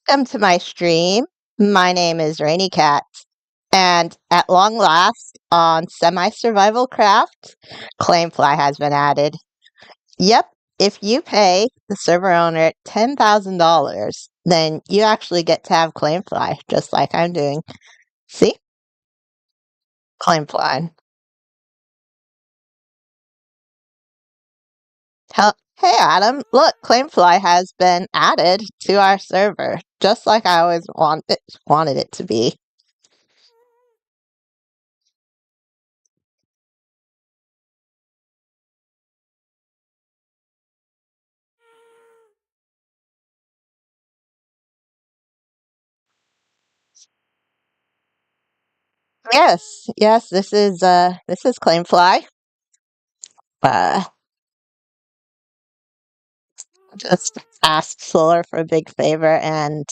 Welcome to my stream. My name is Rainy Cat, and at long last, on Semisurvivalcraft, Claimfly has been added. Yep, if you pay the server owner $10,000, then you actually get to have Claimfly, just like I'm doing. See? Claimfly. Hey Adam, look, Claimfly has been added to our server, just like I always wanted it to be. Yes, this is Claimfly. Uh, just asked Solar for a big favor, and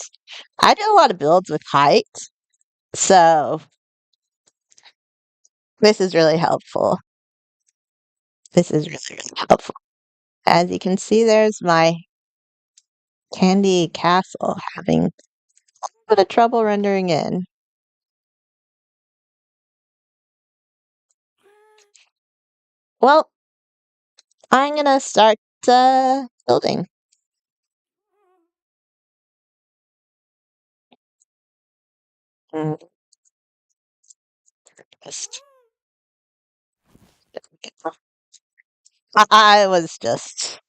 I do a lot of builds with height, so this is really helpful. This is really, really helpful. As you can see, there's my candy castle having a bit of trouble rendering in. Well, I'm gonna start building. Mm, just- I was just,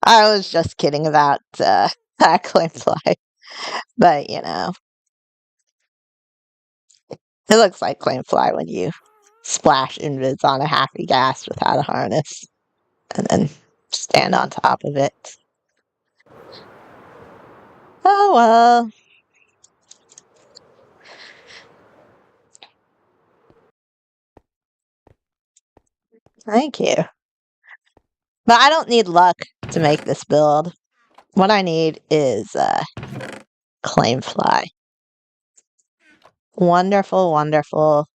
I was just kidding about Claymfly, but it looks like Claymfly when you splash invis on a happy gas without a harness, and then stand on top of it. Oh well. Thank you. But I don't need luck to make this build. What I need is Claymfly. Wonderful, wonderful,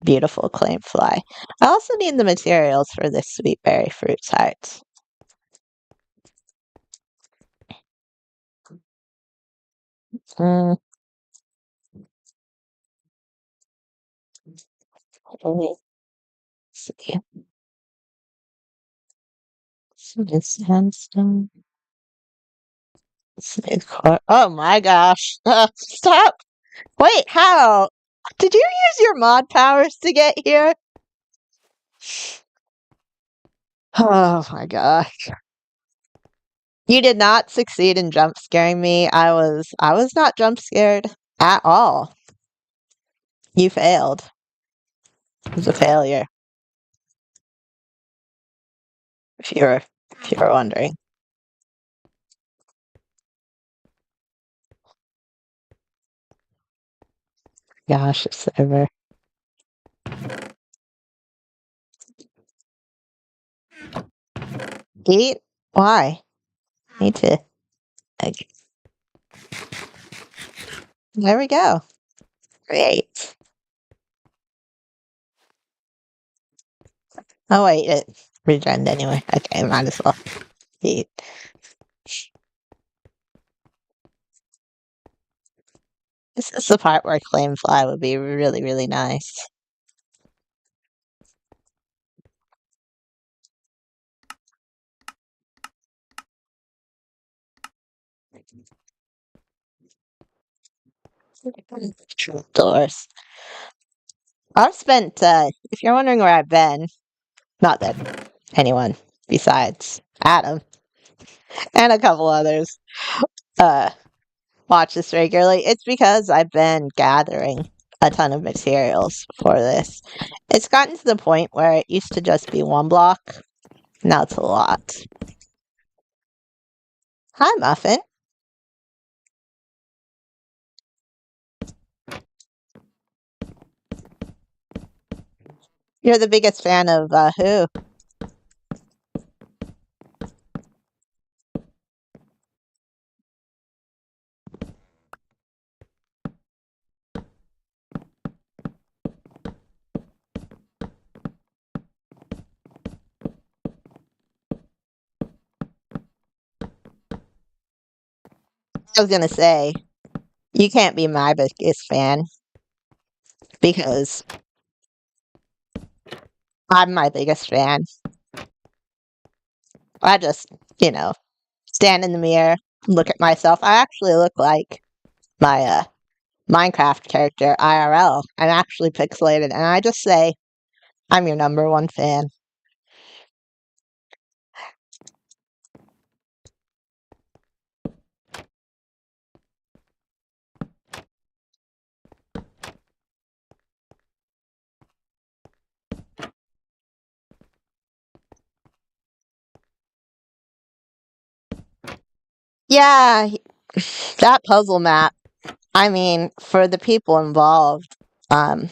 beautiful Claymfly. I also need the materials for this sweet berry fruit heart. Mm. Let me see. Smooth sandstone. Smooth core. Oh my gosh. Stop. Wait, how? Did you use your mod powers to get here? Oh my gosh. You did not succeed in jump scaring me. I was not jump scared at all. You failed. It was a failure. If you were wondering. Gosh, it's over. Eat? Why? Need to. Okay. There we go. Great. Oh wait, it regened anyway. Okay, might as well eat. This is the part where Claymfly would be really, really nice. Doors. I've spent, if you're wondering where I've been, not that anyone besides Adam and a couple others uh, watch this regularly, it's because I've been gathering a ton of materials for this. It's gotten to the point where it used to just be one block. Now it's a lot. Hi, Muffin. You're the biggest fan of who? I was gonna say, you can't be my biggest fan because I'm my biggest fan. I just, you know, stand in the mirror, look at myself. I actually look like my Minecraft character IRL. I'm actually pixelated, and I just say, I'm your number one fan. Yeah, that puzzle map. I mean, for the people involved, um,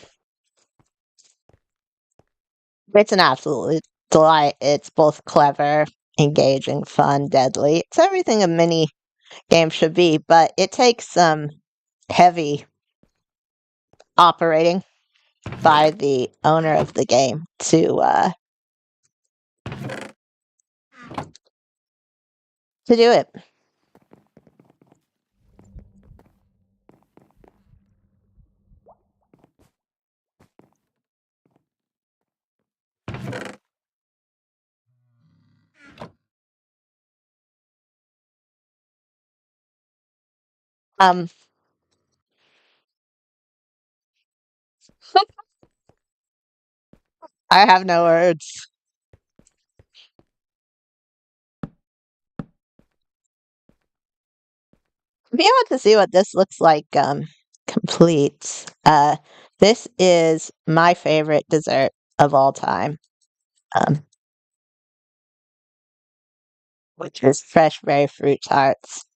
it's an absolute delight. It's both clever, engaging, fun, deadly. It's everything a mini game should be, but it takes some heavy operating by the owner of the game to do it. Um, I have no words. If you want to see what this looks like, complete. This is my favorite dessert of all time, um, which is fresh berry fruit tarts.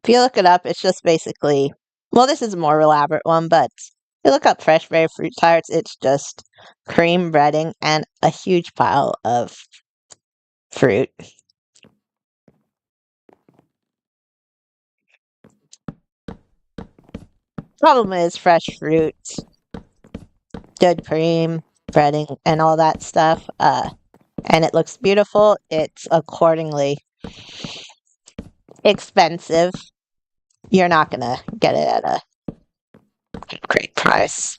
If you look it up, it's just basically, well, this is a more elaborate one, but if you look up fresh berry fruit tarts, it's just cream breading and a huge pile of fruit. Problem is fresh fruit, good cream, breading, and all that stuff. And it looks beautiful. It's accordingly expensive. You're not gonna get it at a great price.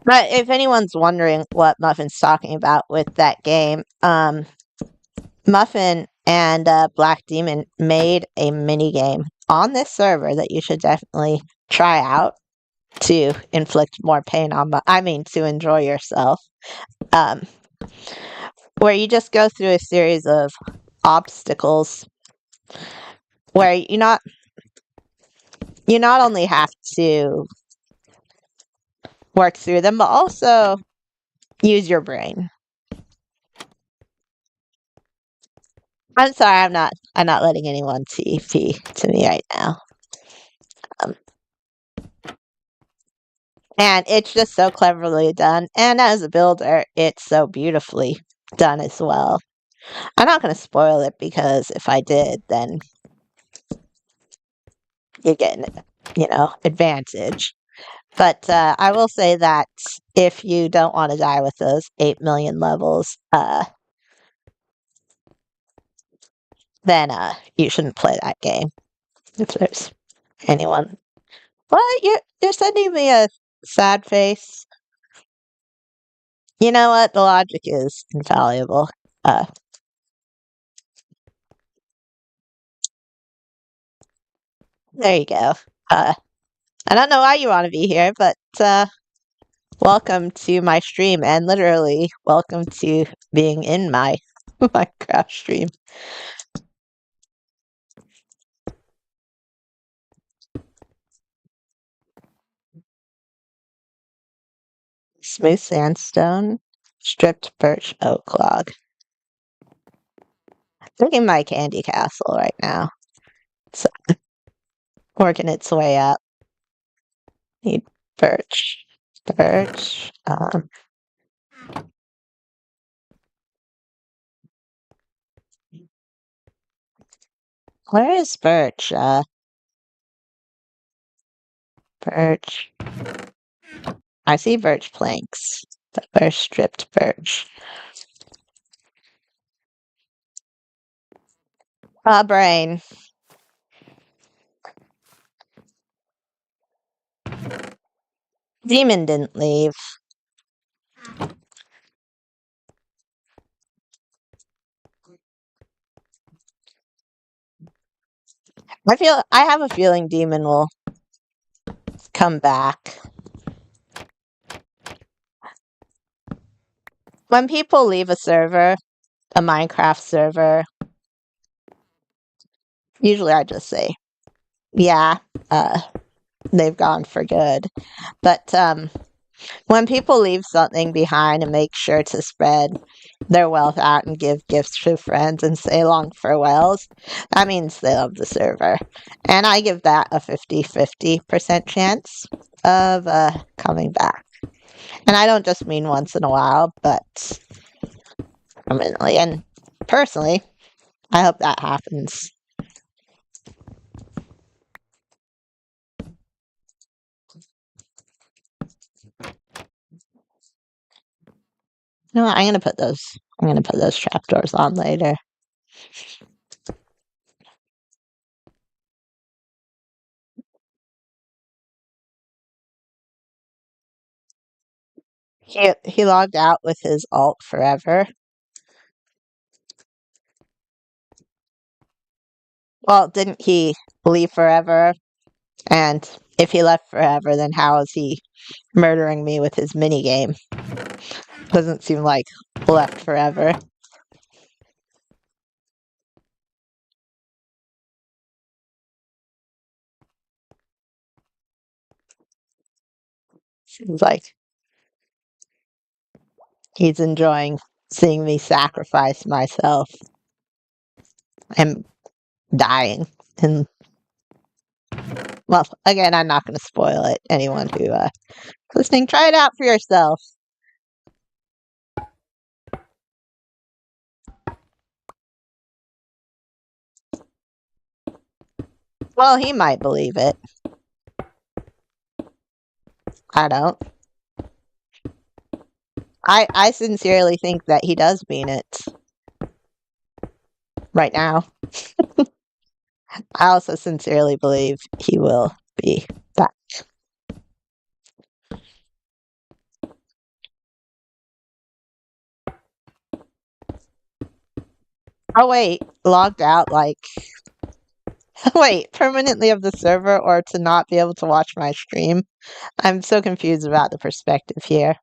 But if anyone's wondering what Muffin's talking about with that game, Muffin and Black Demon made a mini game on this server that you should definitely try out to inflict more pain on. I mean, to enjoy yourself. Um, where you just go through a series of obstacles where you not only have to work through them, but also use your brain. I'm sorry, I'm not letting anyone TP to me right now. Um, and it's just so cleverly done. And as a builder, it's so beautifully done as well. I'm not going to spoil it because if I did, then you're getting, advantage. But I will say that if you don't want to die with those 8 million levels, then you shouldn't play that game. If there's anyone. What? You're sending me a sad face? You know what? The logic is infallible. Uh, there you go. Uh, I don't know why you want to be here, but welcome to my stream, and literally welcome to being in my Minecraft stream. Smooth sandstone, stripped birch oak log. Looking my candy castle right now. It's working its way up. Need birch. Birch. Where is birch? Birch. I see birch planks. Or stripped birch. Brain. Demon didn't leave. I have a feeling Demon will come back. When people leave a server, a Minecraft server, usually I just say, yeah, they've gone for good. But when people leave something behind and make sure to spread their wealth out and give gifts to friends and say long farewells, that means they love the server. And I give that a 50-50% chance of coming back. And I don't just mean once in a while, but permanently. And personally, I hope that happens. You know what? I'm gonna put those trapdoors on later. He logged out with his alt forever. Well, didn't he leave forever? And if he left forever, then how is he murdering me with his minigame? Doesn't seem like left forever. Seems like he's enjoying seeing me sacrifice myself and dying. And well, again, I'm not going to spoil it. Anyone who listening, try it out for yourself. Well, he might believe it. I don't. I sincerely think that he does mean it. Right now. I also sincerely believe he will be back. Oh wait, logged out like wait, permanently of the server or to not be able to watch my stream? I'm so confused about the perspective here.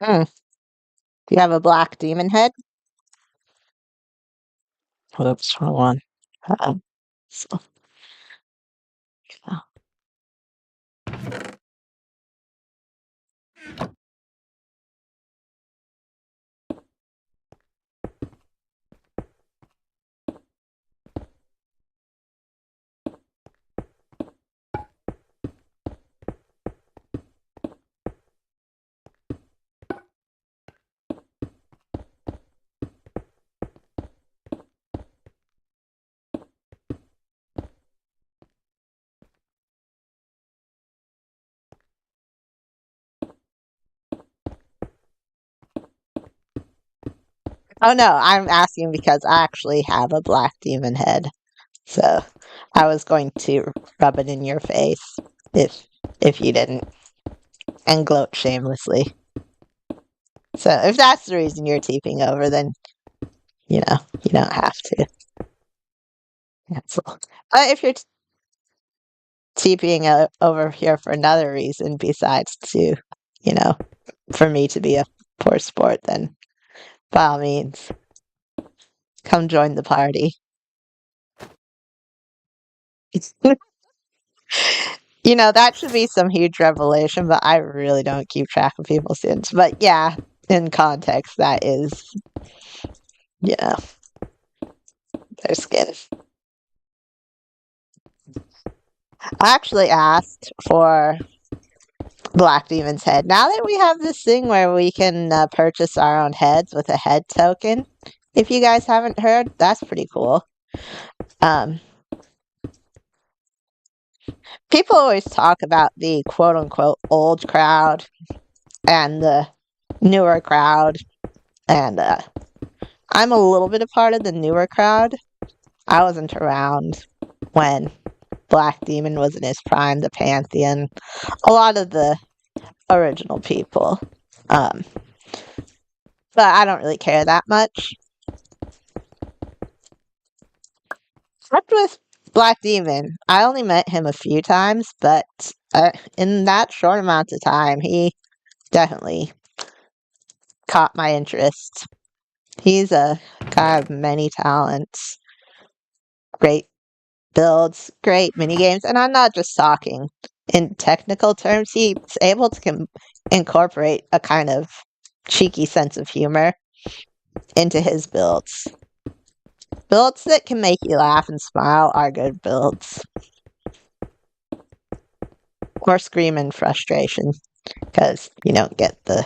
Hmm. Do you have a black demon head? Whoops, wrong one. So, yeah. Oh no, I'm asking because I actually have a black demon head. So I was going to rub it in your face if you didn't and gloat shamelessly. So if that's the reason you're teeping over, then you don't have to cancel. But if you're TPing over here for another reason besides to you know, for me to be a poor sport, then by all means, come join the party. That should be some huge revelation, but I really don't keep track of people's sins. But yeah, in context, that is, you know, their skin. I actually asked for Black Demon's head. Now that we have this thing where we can purchase our own heads with a head token, if you guys haven't heard, that's pretty cool. Um, People always talk about the quote unquote old crowd and the newer crowd, and I'm a little bit a part of the newer crowd. I wasn't around when Black Demon was in his prime, the Pantheon, a lot of the original people. Um, but I don't really care that much. Except with Black Demon, I only met him a few times, but in that short amount of time, he definitely caught my interest. He's a guy of many talents, great builds, great mini games, and I'm not just talking in technical terms. He's able to incorporate a kind of cheeky sense of humor into his builds. Builds that can make you laugh and smile are good builds. Or scream in frustration because you don't get the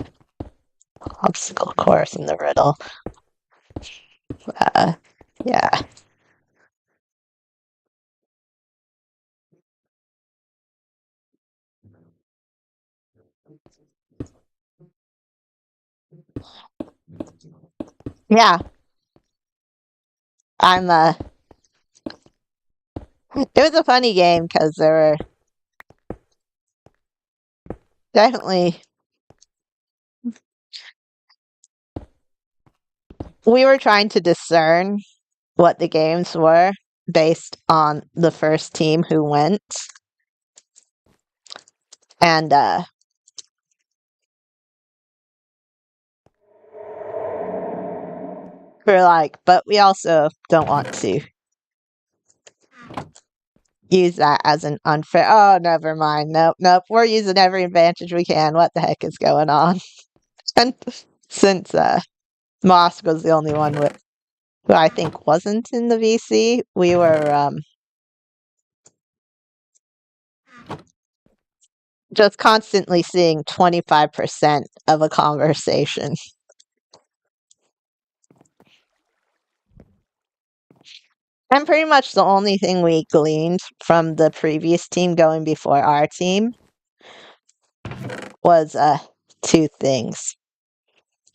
obstacle course in the riddle. Uh, yeah. Yeah. I'm, it was a funny game because there were definitely, we were trying to discern what the games were based on the first team who went. And, we're like, but we also don't want to use that as an unfair. Oh, never mind. Nope, nope. We're using every advantage we can. What the heck is going on? And since Mosk was the only one who I think wasn't in the VC, we were just constantly seeing 25% of a conversation. And pretty much the only thing we gleaned from the previous team going before our team was two things.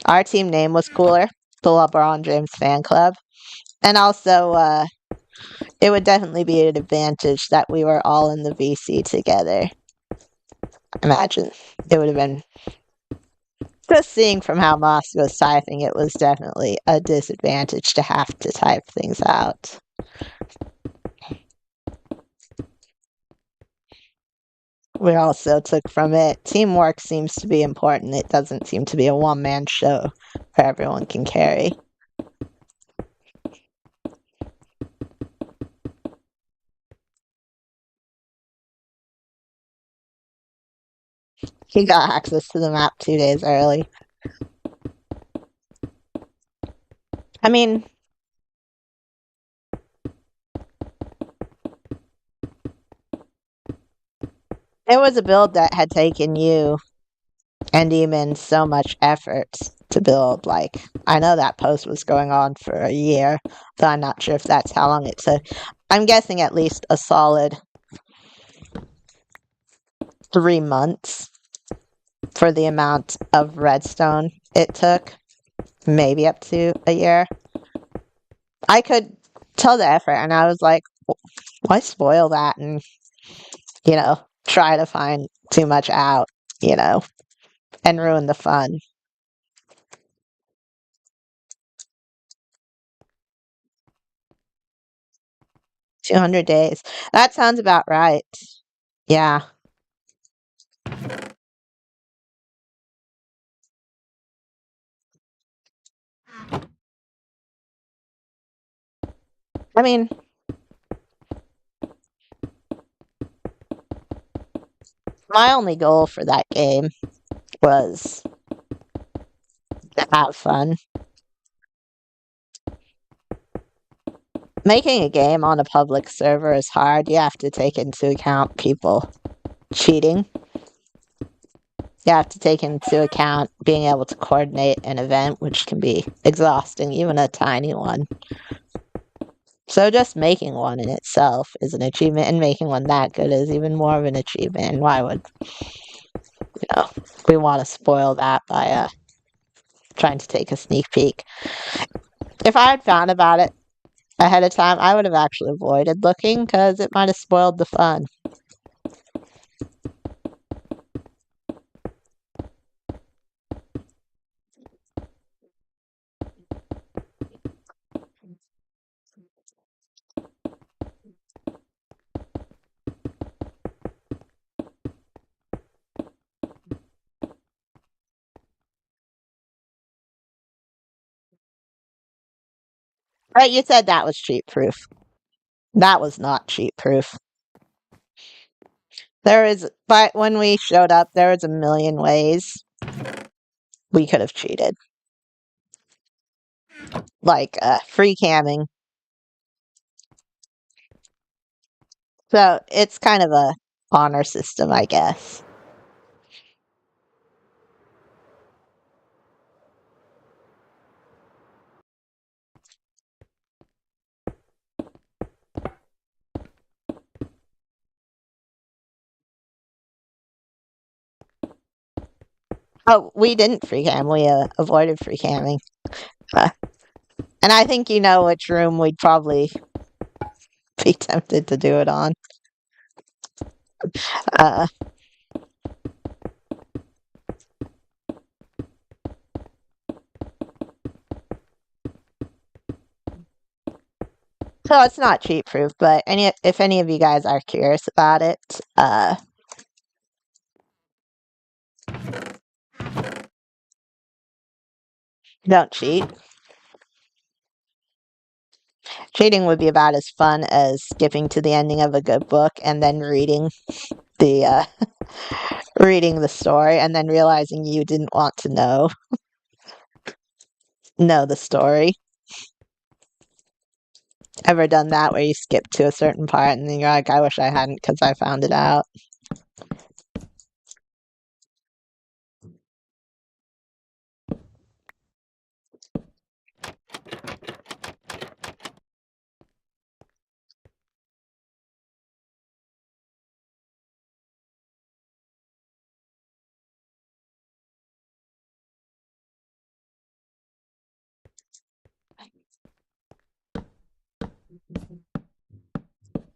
Our team name was cooler, the LeBron James fan club. And also, it would definitely be an advantage that we were all in the VC together. Imagine. It would have been, just seeing from how Moss was typing, it was definitely a disadvantage to have to type things out. We also took from it, teamwork seems to be important. It doesn't seem to be a one-man show where everyone can carry. He got access to the map 2 days early. I mean, it was a build that had taken you and even so much effort to build. Like, I know that post was going on for a year, but I'm not sure if that's how long it took. I'm guessing at least a solid 3 months for the amount of redstone it took. Maybe up to a year. I could tell the effort, and I was like, why spoil that and, try to find too much out, and ruin the fun. 200 days. That sounds about right. Yeah. I mean, my only goal for that game was to have fun. Making a game on a public server is hard. You have to take into account people cheating. You have to take into account being able to coordinate an event, which can be exhausting, even a tiny one. So just making one in itself is an achievement, and making one that good is even more of an achievement. And why would, we want to spoil that by trying to take a sneak peek? If I had found about it ahead of time, I would have actually avoided looking because it might have spoiled the fun. But you said that was cheat proof. That was not cheat proof. But when we showed up, there was a million ways we could have cheated. Like free camming. So it's kind of a honor system, I guess. Oh, we didn't free cam. We avoided free camming. Uh, and I think you know which room we'd probably be tempted to do it on. Uh, so it's not cheat proof, but if any of you guys are curious about it, don't cheat. Cheating would be about as fun as skipping to the ending of a good book and then the reading the story and then realizing you didn't want to know the story. Ever done that where you skip to a certain part and then you're like, I wish I hadn't because I found it out?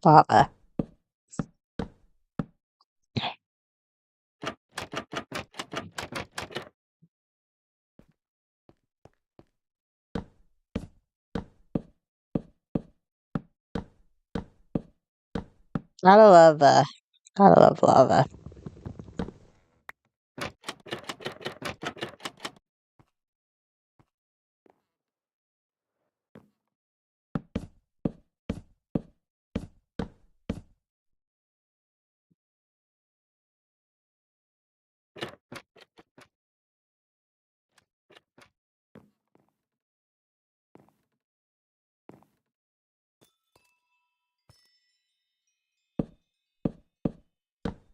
Lava. Gotta love lava.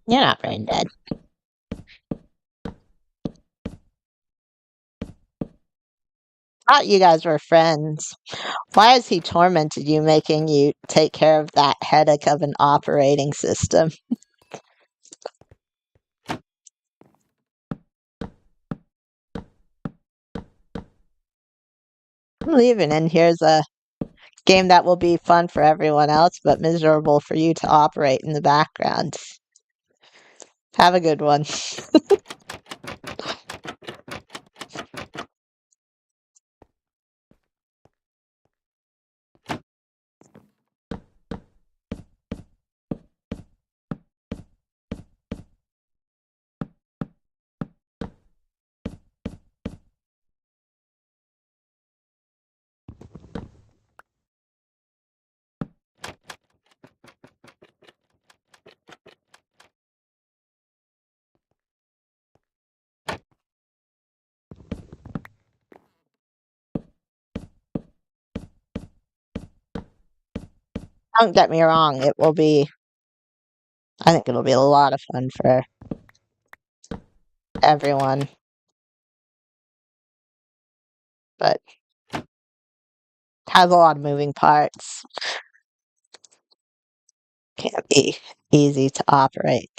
You're not brain dead. Thought you guys were friends. Why has he tormented you, making you take care of that headache of an operating system? I'm leaving, and here's a game that will be fun for everyone else, but miserable for you to operate in the background. Have a good one. Don't get me wrong, I think it'll be a lot of fun for everyone. But has a lot of moving parts. Can't be easy to operate.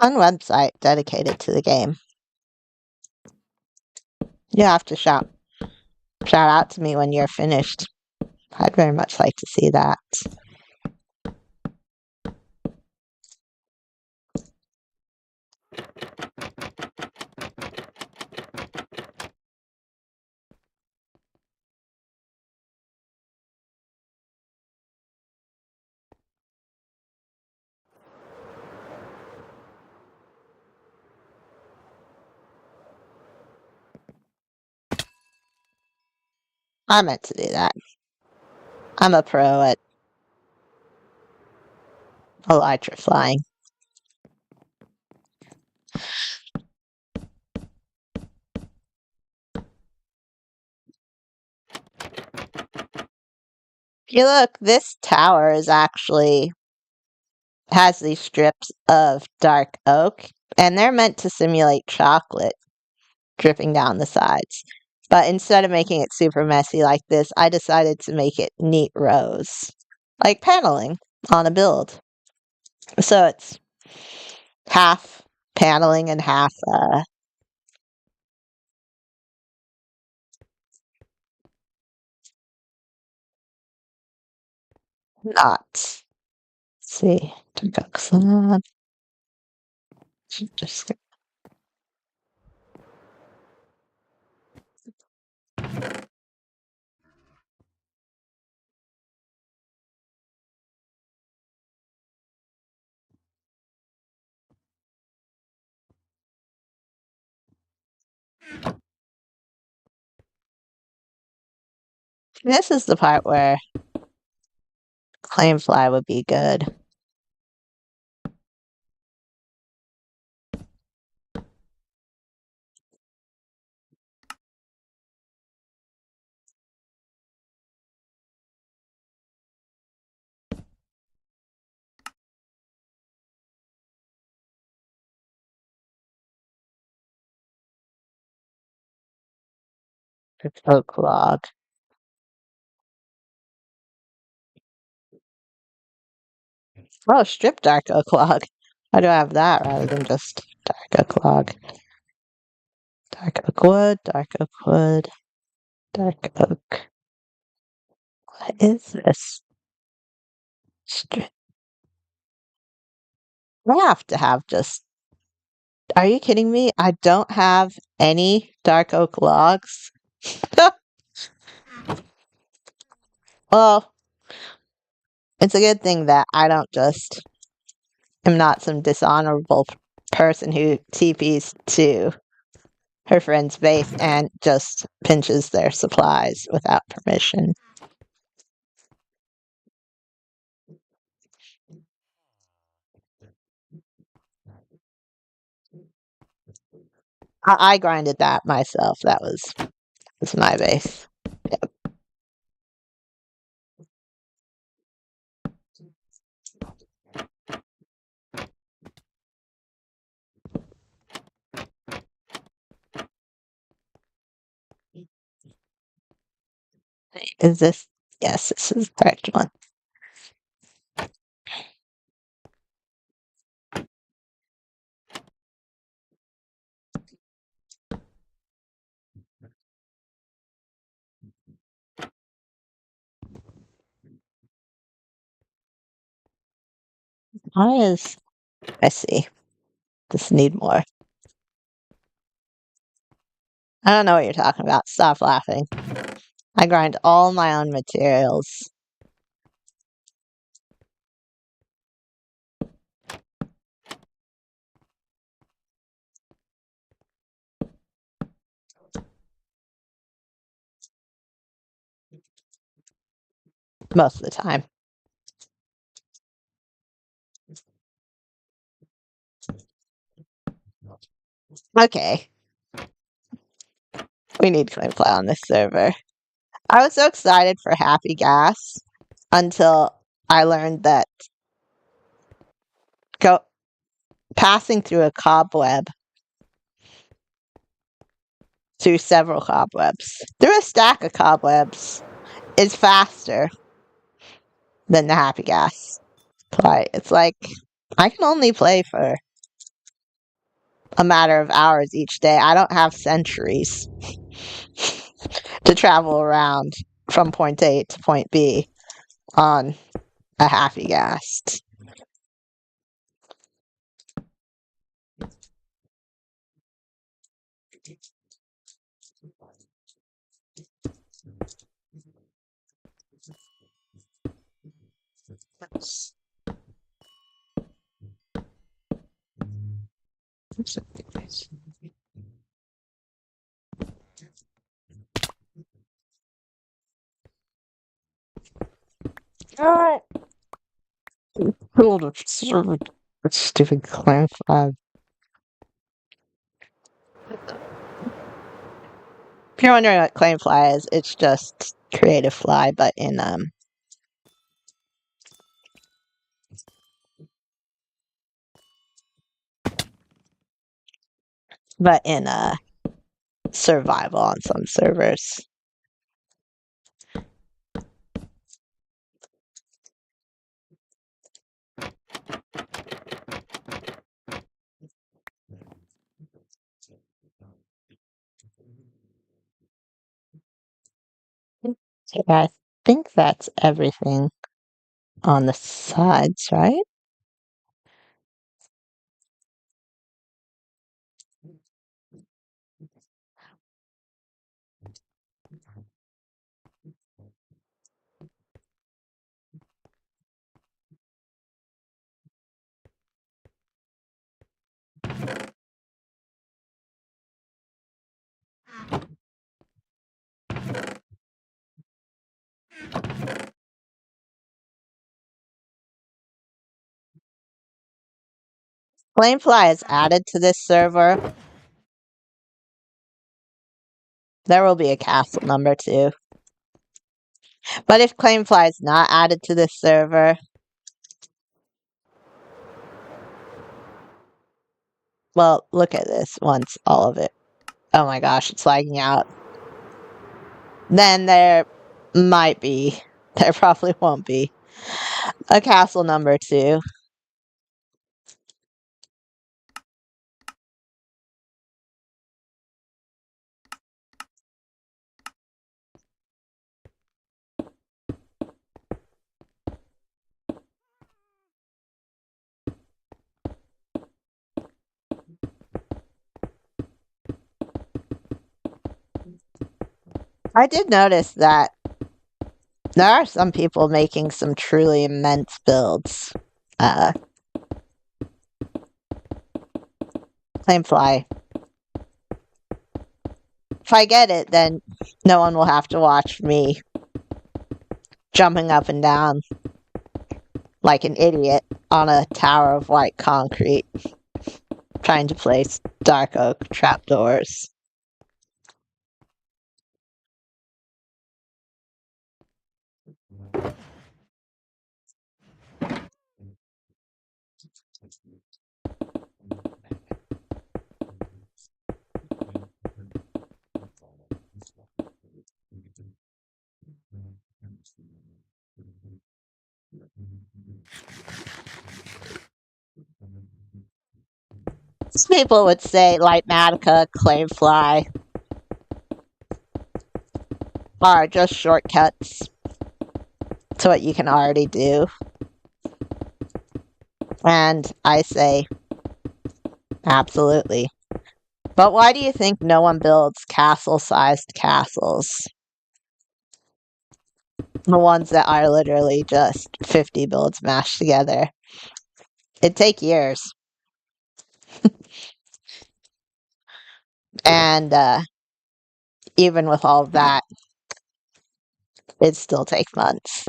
Fun website dedicated to the game. You have to shout out to me when you're finished. I'd very much like to see that. I meant to do that. I'm a pro at elytra flying. If you look, this tower is actually has these strips of dark oak, and they're meant to simulate chocolate dripping down the sides. But instead of making it super messy like this, I decided to make it neat rows, like paneling on a build. So it's half paneling and half not. Let's see, just this is the part where claim fly would be good. Oak log. Oh, strip dark oak log. Why do I have that rather than just dark oak log? Dark oak wood, dark oak wood, dark oak. What is this? Strip. I have to have just. Are you kidding me? I don't have any dark oak logs. Well, it's a good thing that I don't just am not some dishonorable person who TPs to her friend's base and just pinches their supplies without permission. I grinded that myself. That was my base. Yep. Is this? Yes, this is the correct one. Why is I see? Just need more. I don't know what you're talking about. Stop laughing. I grind all my own materials. Most of the time. Okay. We need Claymfly on this server. I was so excited for Happy Gas until I learned that passing through a cobweb through several cobwebs through a stack of cobwebs is faster than the Happy Gas play. It's like I can only play for a matter of hours each day. I don't have centuries to travel around from point A to point B on a Happy Gas. Alright. Hold on. Stupid clan flag. If you're wondering what claim fly is, it's just creative fly, but in survival on some servers. Okay, I think that's everything on the sides, right? Flamefly is added to this server. There will be a castle number too. But if Claimfly is not added to this server, well, look at this once, all of it. Oh my gosh, it's lagging out. Then there might be, there probably won't be, a castle number 2. I did notice that there are some people making some truly immense builds. Flamefly. If I get it, then no one will have to watch me jumping up and down like an idiot on a tower of white concrete, trying to place dark oak trapdoors. Some people would say Lightmatica, Clamefly are just shortcuts to what you can already do. And I say, absolutely. But why do you think no one builds castle-sized castles? The ones that are literally just 50 builds mashed together. It'd take years. And even with all of that, it'd still take months.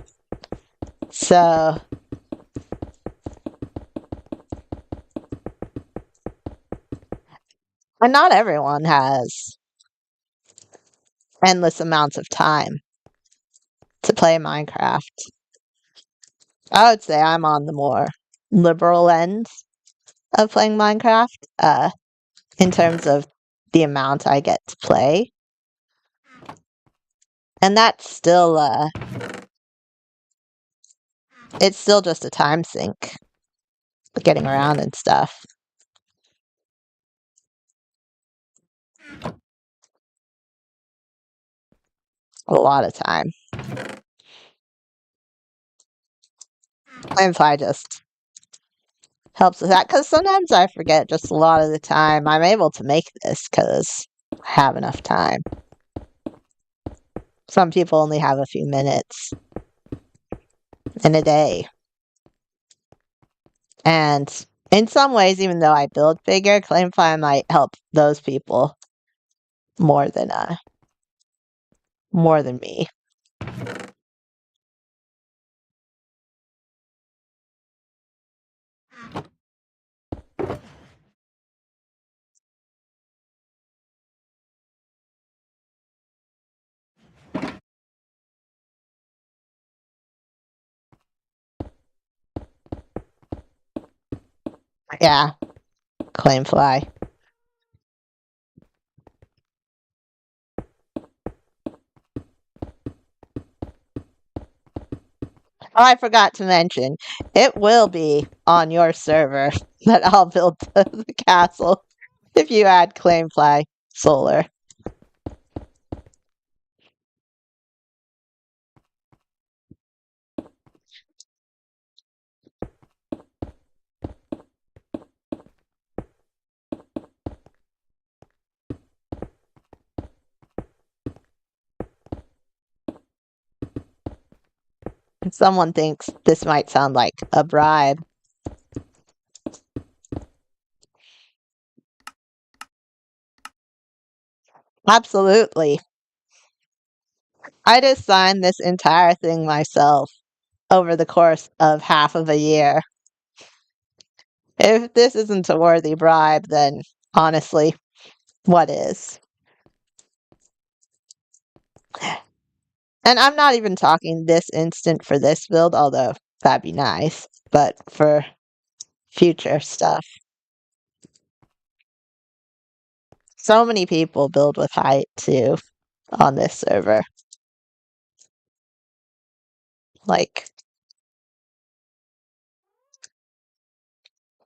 So, and not everyone has endless amounts of time to play Minecraft. I would say I'm on the more liberal end of playing Minecraft, in terms of the amount I get to play. And that's still, it's still just a time sink, getting around and stuff. A lot of time. And if I just helps with that, because sometimes I forget just a lot of the time I'm able to make this because I have enough time. Some people only have a few minutes in a day. And in some ways, even though I build bigger, Claimfly might help those people more than me. Yeah, Claimfly. Oh, I forgot to mention, it will be on your server that I'll build the castle if you add Claimfly Solar. Someone thinks this might sound like a bribe. Absolutely. I designed this entire thing myself over the course of half of a year. If this isn't a worthy bribe, then honestly, what is? And I'm not even talking this instant for this build, although that'd be nice, but for future stuff. So many people build with height too on this server. Like,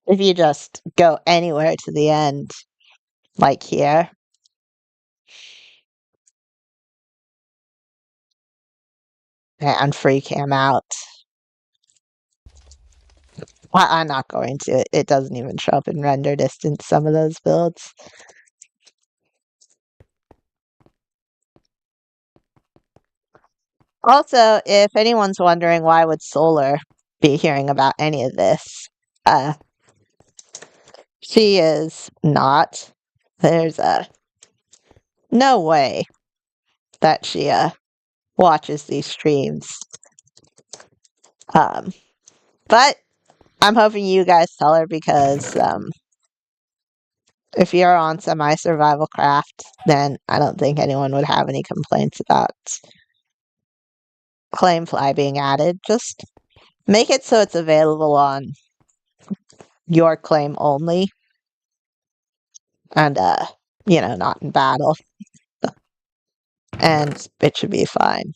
if you just go anywhere to the end, like here, and free cam out. I'm not going to. It doesn't even show up in render distance, some of those builds. Also, if anyone's wondering why would Solar be hearing about any of this, she is not. There's no way that she watches these streams. But I'm hoping you guys tell her because If you're on Semisurvivalcraft, then I don't think anyone would have any complaints about Claimfly being added. Just make it so it's available on your claim only, and not in battle, and it should be fine.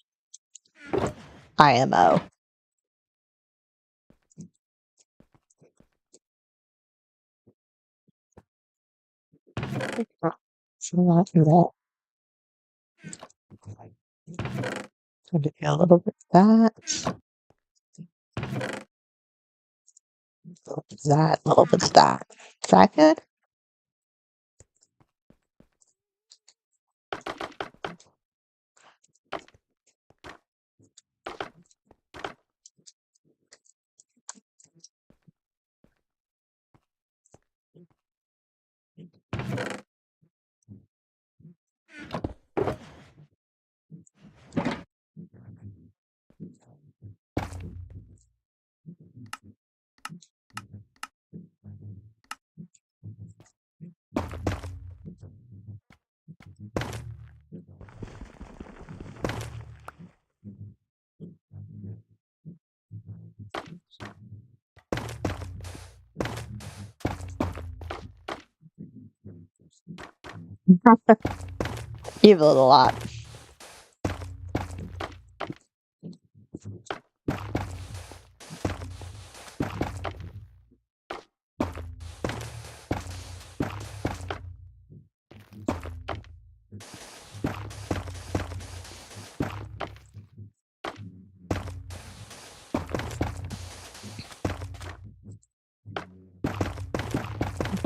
IMO. So that. So do a little bit of that. A little bit of that. A little bit of that. Is that good? You build a lot.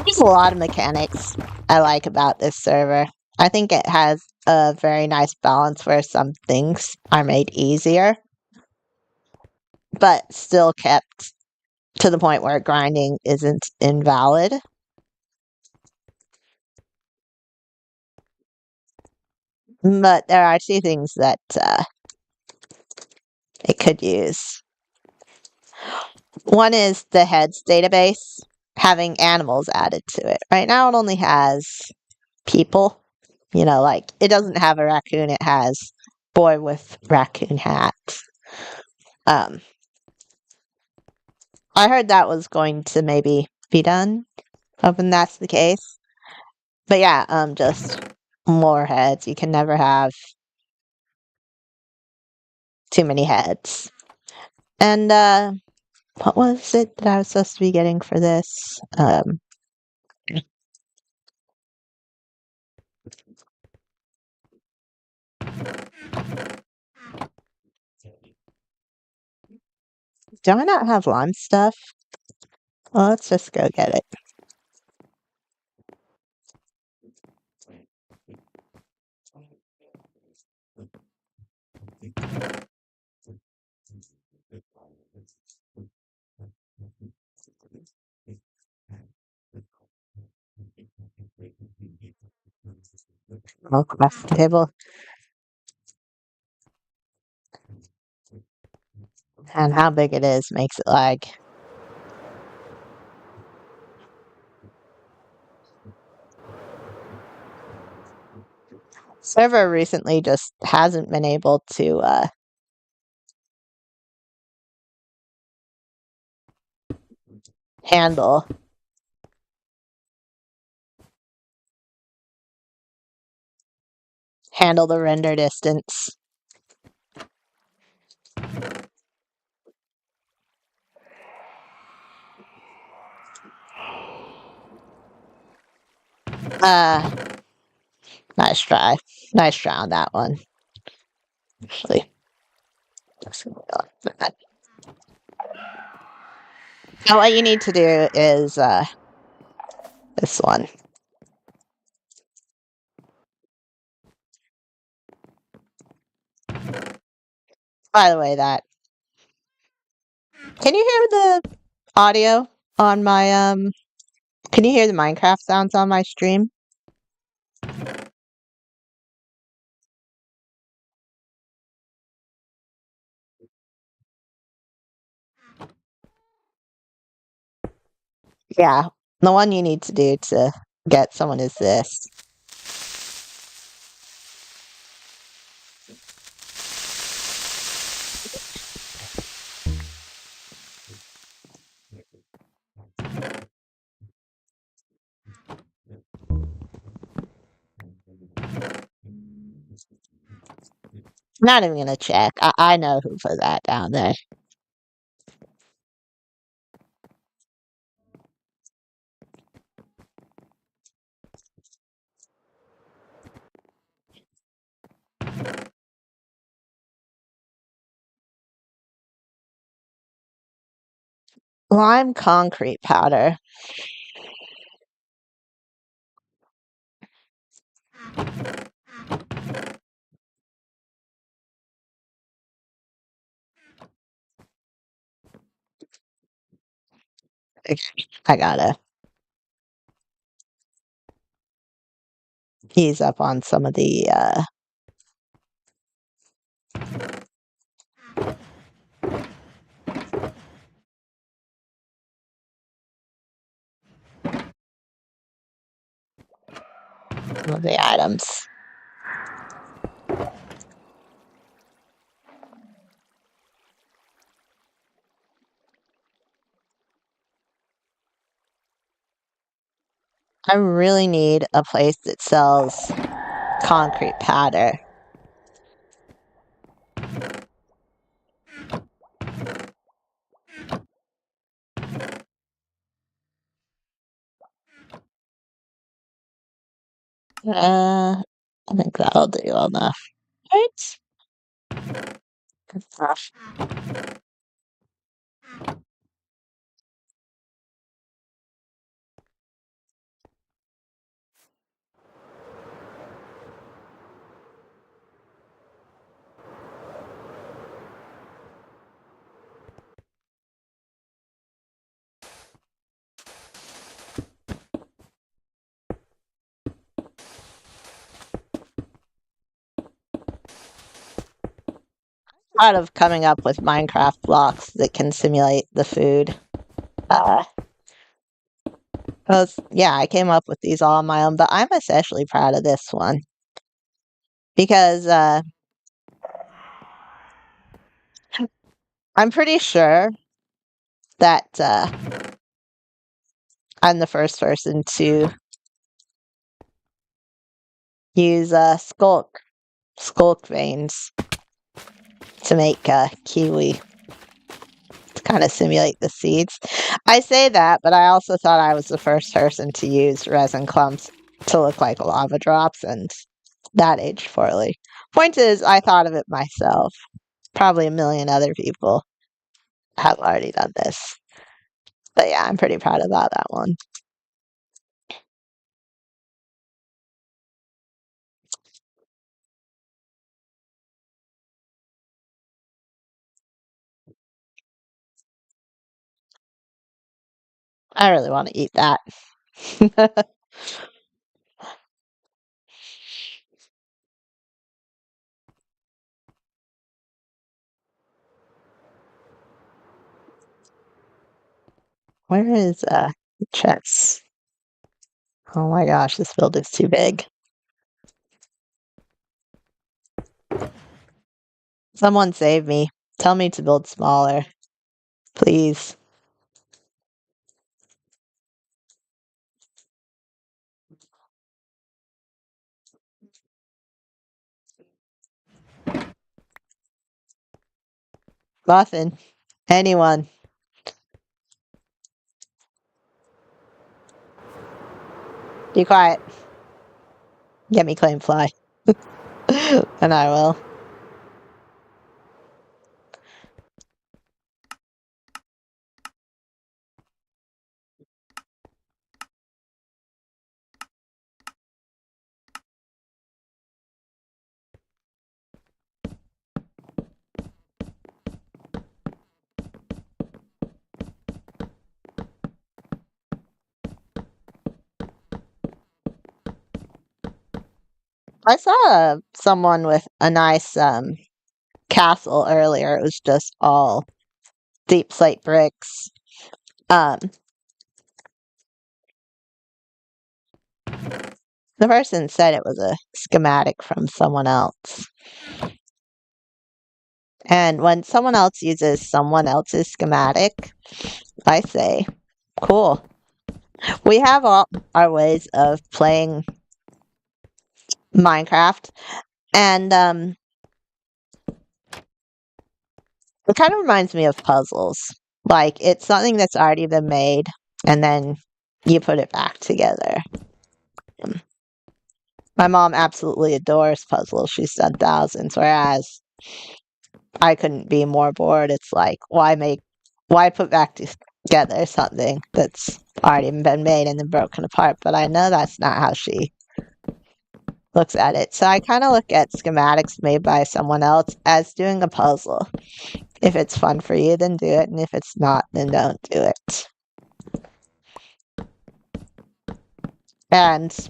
There's a lot of mechanics I like about this server. I think it has a very nice balance where some things are made easier, but still kept to the point where grinding isn't invalid. But there are two things that it could use. One is the heads database, having animals added to it. Right now it only has people. Like it doesn't have a raccoon, it has boy with raccoon hat. Um, I heard that was going to maybe be done, hoping that's the case. But yeah, just more heads. You can never have too many heads. And what was it that I was supposed to be getting for this? Do I not have lime stuff? Well, let's just go get it. Oh, crafting table. And how big it is makes it lag. Server recently just hasn't been able to handle the render distance. Uh, nice try. Nice try on that one. Actually, now what you need to do is this one. By the way, can you hear the audio on my can you hear the Minecraft sounds on my stream? Yeah. The one you need to do to get someone is this. Not even gonna check. I know who put that down there. Lime concrete powder. I gotta ease up on some of the items. I really need a place that sells concrete powder. I think that'll do enough. Right? Good stuff. Thought of coming up with Minecraft blocks that can simulate the food. Uh, yeah, I came up with these all on my own, but I'm especially proud of this one because I'm pretty sure that I'm the first person to use skulk veins to make kiwi to kind of simulate the seeds. I say that, but I also thought I was the first person to use resin clumps to look like lava drops, and that aged poorly. Point is, I thought of it myself. Probably a million other people have already done this. But yeah, I'm pretty proud about that one. I really want to eat that. Where is chest? Oh my gosh, this building's too big. Someone save me. Tell me to build smaller. Please. Muffin. Anyone. Be quiet. Get me claim fly. And I will. I saw someone with a nice castle earlier. It was just all deep slate bricks. Um The person said it was a schematic from someone else. And when someone else uses someone else's schematic, I say, cool. We have all our ways of playing Minecraft, and it kind of reminds me of puzzles. Like, it's something that's already been made, and then you put it back together. My mom absolutely adores puzzles. She's done thousands, whereas I couldn't be more bored. It's like, why put back together something that's already been made and then broken apart? But I know that's not how she looks at it. So I kind of look at schematics made by someone else as doing a puzzle. If it's fun for you, then do it. And if it's not, then don't do it. And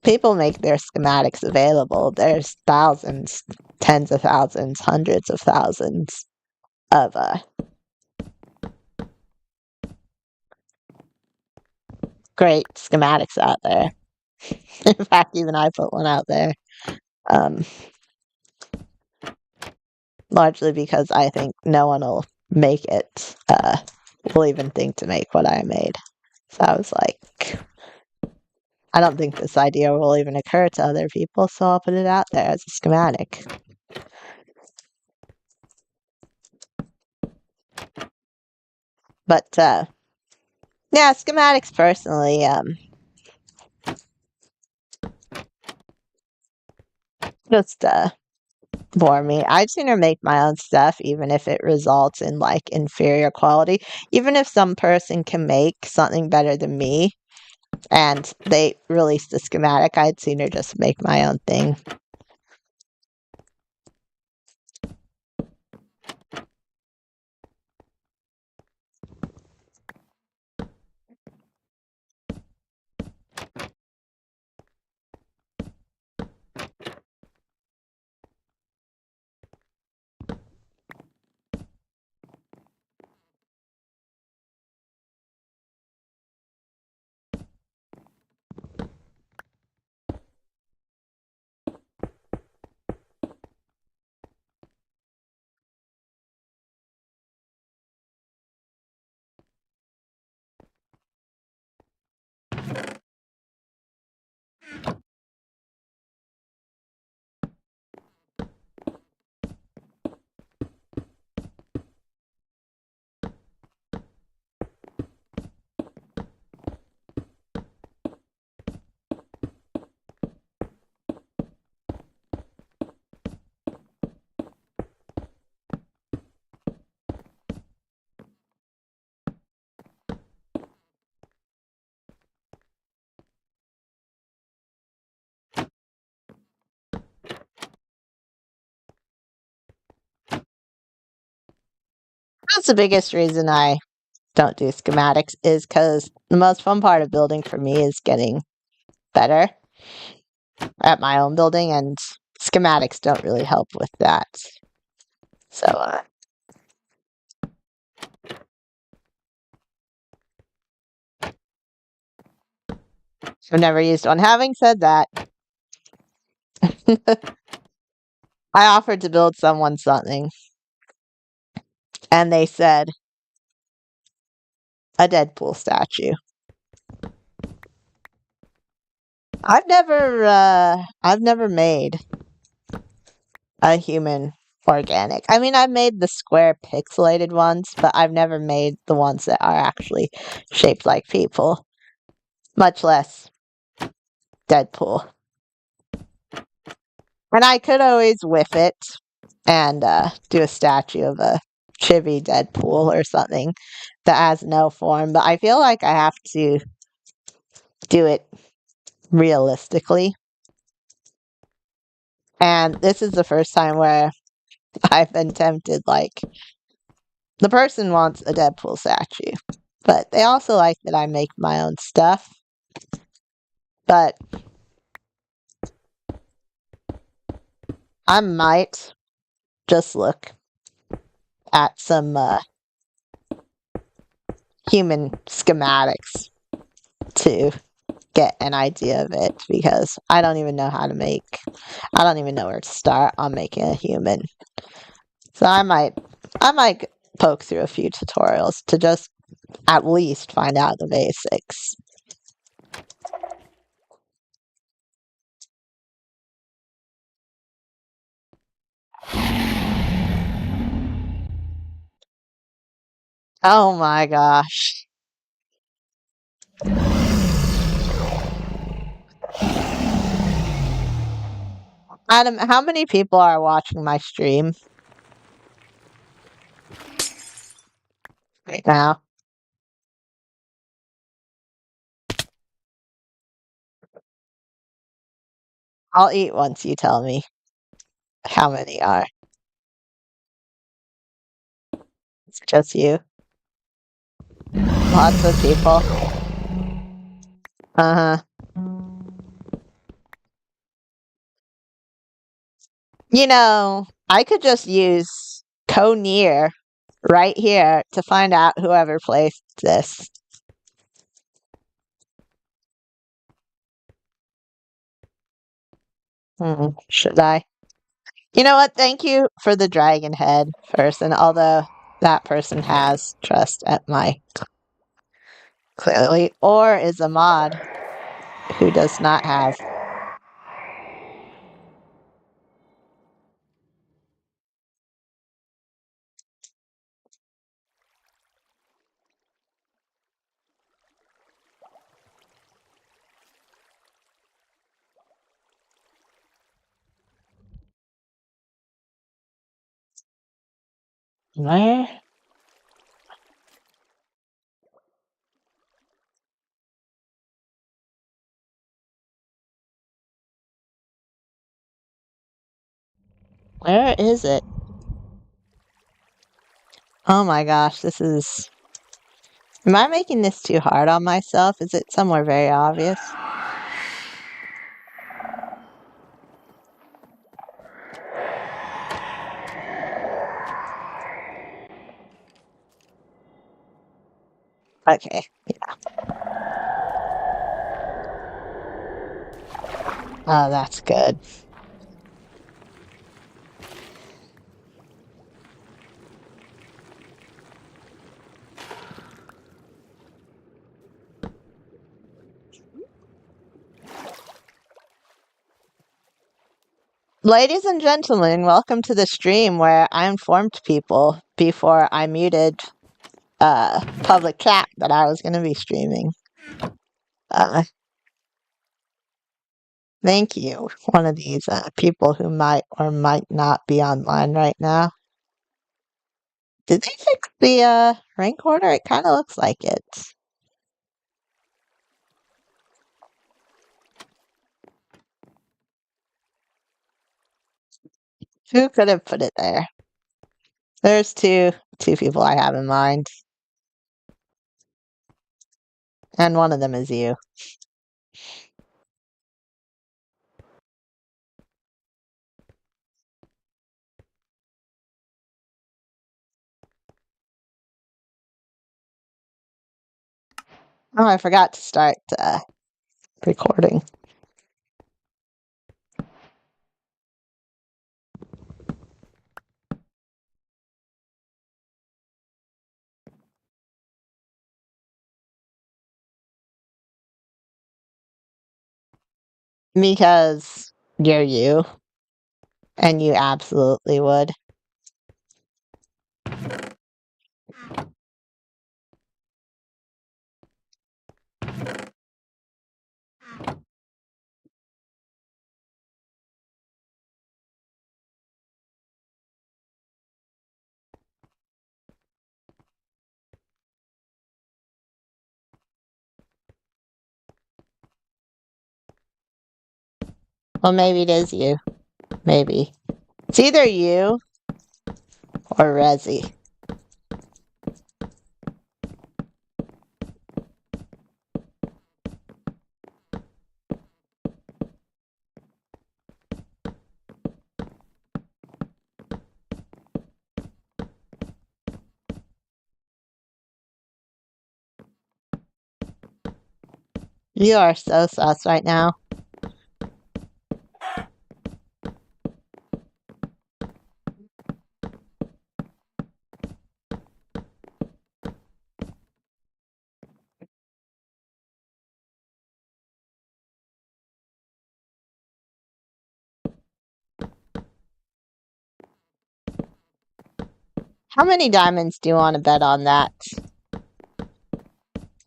people make their schematics available. There's thousands, tens of thousands, hundreds of thousands of great schematics out there. In fact, even I put one out there. Um, Largely because I think no one will make it, will even think to make what I made. So I was like, I don't think this idea will even occur to other people, so I'll put it out there as a schematic. But, yeah, schematics personally, just, bore me. I'd sooner make my own stuff, even if it results in, like, inferior quality. Even if some person can make something better than me, and they release the schematic, I'd sooner just make my own thing. That's the biggest reason I don't do schematics, is because the most fun part of building for me is getting better at my own building, and schematics don't really help with that. So, I've never used one. Having said that, I offered to build someone something, and they said, a Deadpool statue. I've never made a human organic. I mean, I've made the square pixelated ones, but I've never made the ones that are actually shaped like people, much less Deadpool. And I could always whiff it and do a statue of a chibi Deadpool or something that has no form, but I feel like I have to do it realistically. And this is the first time where I've been tempted, like, the person wants a Deadpool statue, but they also like that I make my own stuff. But I might just look at some human schematics too. get an idea of it because I don't even know I don't even know where to start on making a human. So I might poke through a few tutorials to just at least find out the basics. Oh my gosh. Adam, how many people are watching my stream right now? I'll eat once you tell me how many are. It's just you. Lots of people. Uh-huh. You know, I could just use co-near right here to find out whoever placed this. Should I? You know what? Thank you for the dragon head person, although that person has trust at my clearly, or is a mod who does not have. Where? Where is it? Oh my gosh, this is. Am I making this too hard on myself? Is it somewhere very obvious? Okay. Oh, that's good. Ladies and gentlemen, welcome to the stream where I informed people before I muted public chat that I was going to be streaming. Uh, Thank you. One of these people who might or might not be online right now. Did they fix the rank order? It kind of looks like it. Who could have put it there? There's two people I have in mind. And one of them is you. Oh, I forgot to start recording. Because you're you. And you absolutely would. Well, maybe it is you. Maybe. It's either you or Rezi. You are so sus right now. How many diamonds do you want to bet on that?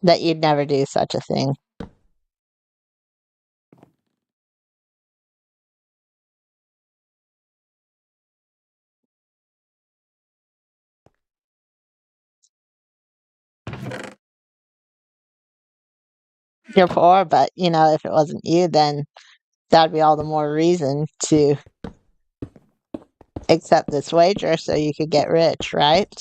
That you'd never do such a thing? You're poor, but you know, if it wasn't you, then that'd be all the more reason to accept this wager so you could get rich, right?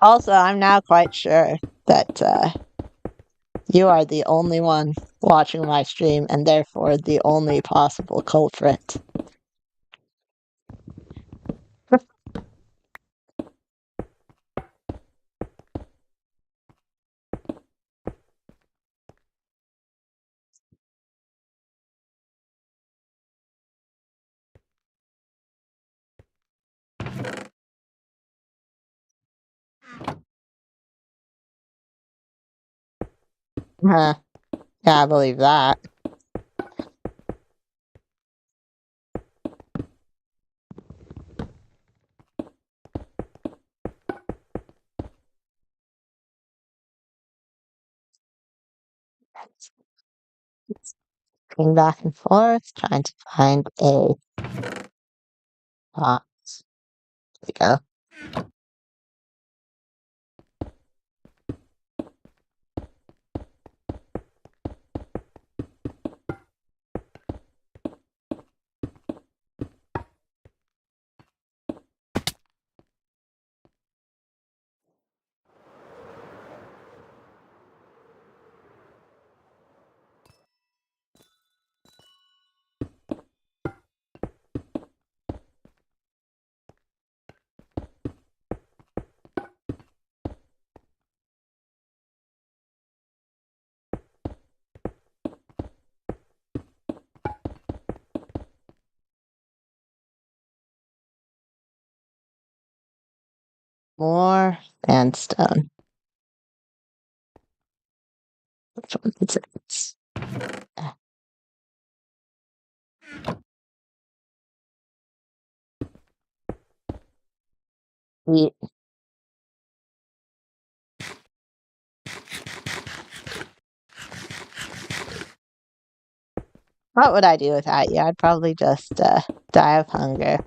Also, I'm now quite sure that you are the only one watching my stream and therefore the only possible culprit. Huh. Yeah, I believe that. Going back and forth, trying to find a box. There we go. More sandstone. Which one is it? Ye- What would I do without you? I'd probably just die of hunger.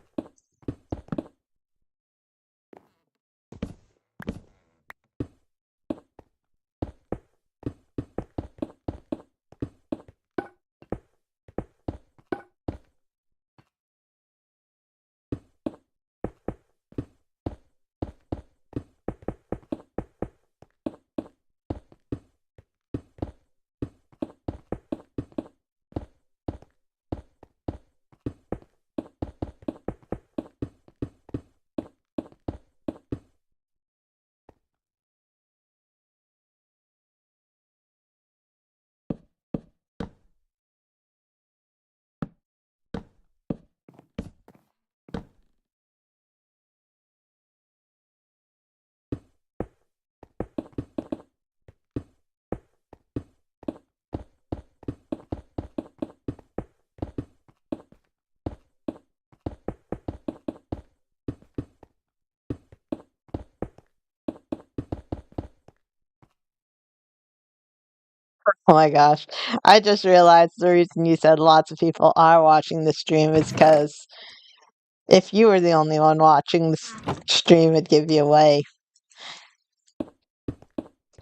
Oh my gosh. I just realized the reason you said lots of people are watching the stream is because if you were the only one watching the stream, it'd give you away.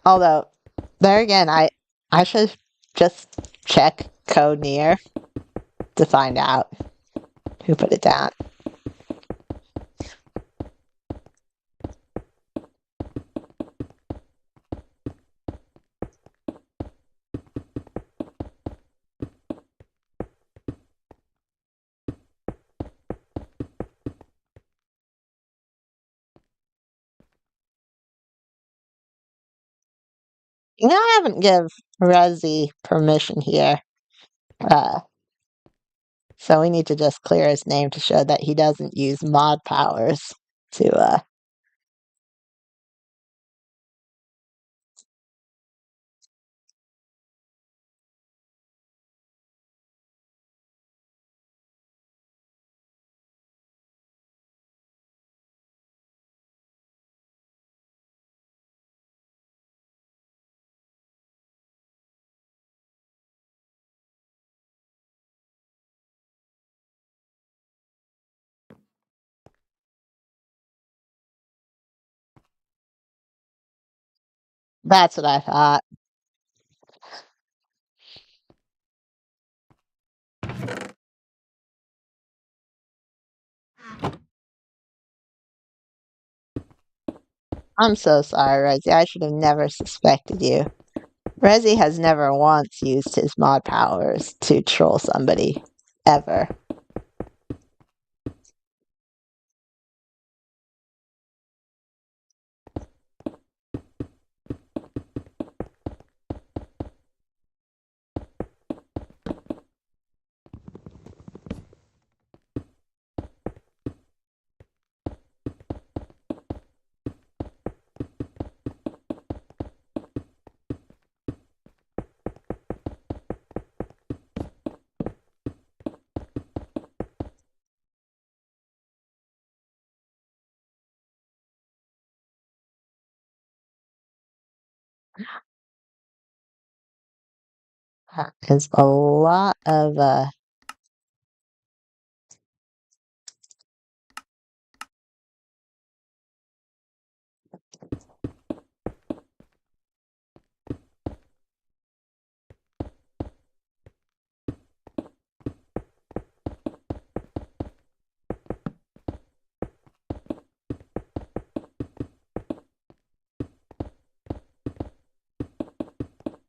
Although, there again, I should just check code near to find out who put it down. I haven't give Resi permission here. Uh, so we need to just clear his name to show that he doesn't use mod powers to, that's what I thought. I'm so sorry, Resi. I should have never suspected you. Resi has never once used his mod powers to troll somebody. Ever. There's a lot of,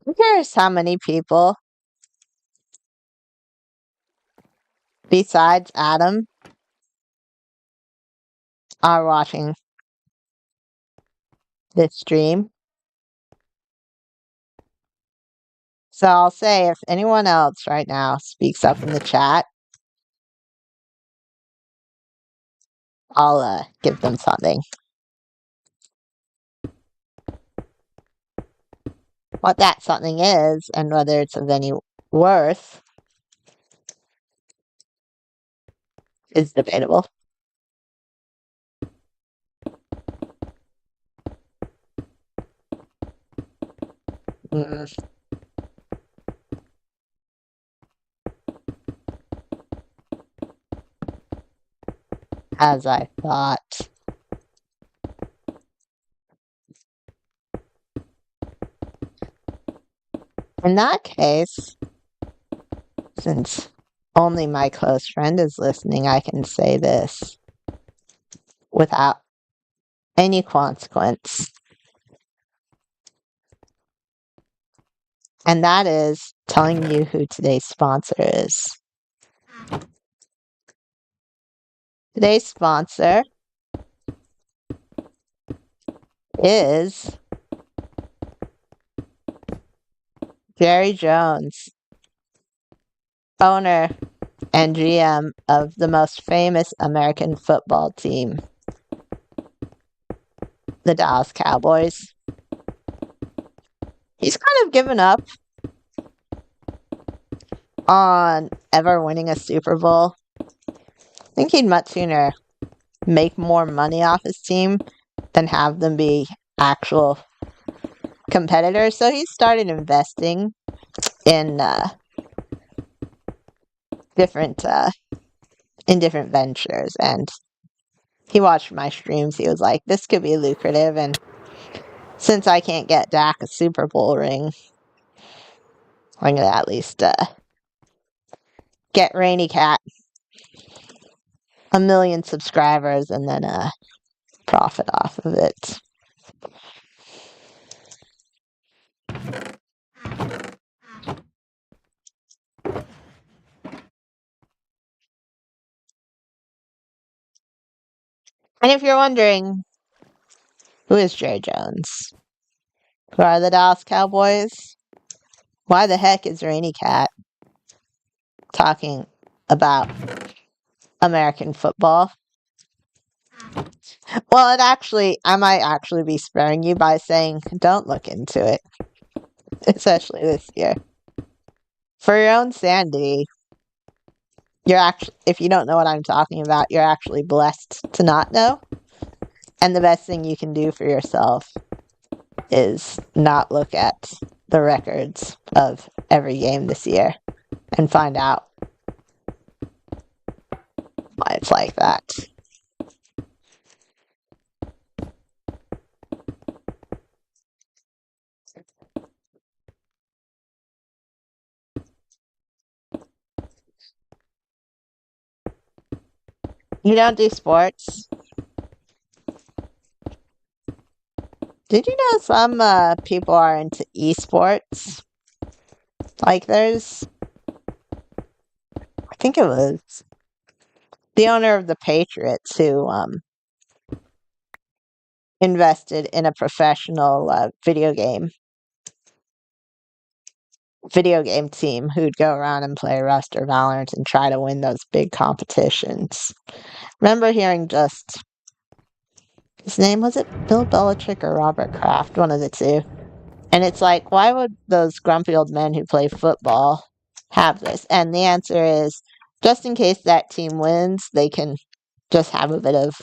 who cares how many people besides Adam are watching this stream? So I'll say if anyone else right now speaks up in the chat, I'll give them something. What that something is and whether it's of any worth is debatable. Mm, as I thought. In that case, since only my close friend is listening, I can say this without any consequence. And that is telling you who today's sponsor is. Today's sponsor is Jerry Jones, owner and GM of the most famous American football team, the Dallas Cowboys. He's kind of given up on ever winning a Super Bowl. I think he'd much sooner make more money off his team than have them be actual competitors. So he started investing in different ventures, and he watched my streams. He was like, "This could be lucrative," and since I can't get Dak a Super Bowl ring, I'm gonna at least get Rainy Cat 1 million subscribers and then profit off of it. And if you're wondering, who is Jerry Jones? Who are the Dallas Cowboys? Why the heck is Rainy Cat talking about American football? Well, I might actually be sparing you by saying don't look into it, especially this year. For your own sanity, if you don't know what I'm talking about, you're actually blessed to not know. And the best thing you can do for yourself is not look at the records of every game this year and find out why it's like that. You don't do sports? Did you know some people are into esports? Like there's, I think it was the owner of the Patriots who invested in a professional video game team who'd go around and play Rust or Valorant and try to win those big competitions. Remember hearing his name, was it Bill Belichick or Robert Kraft? One of the two. And it's like, why would those grumpy old men who play football have this? And the answer is, just in case that team wins, they can just have a bit of,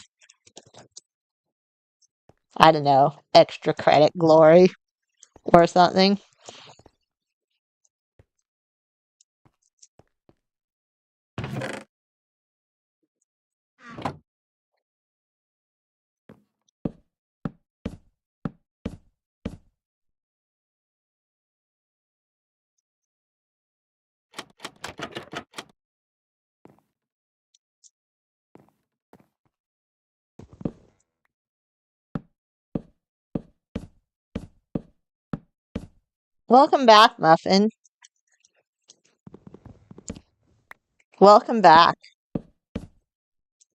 I don't know, extra credit glory or something. Welcome back, Muffin. Welcome back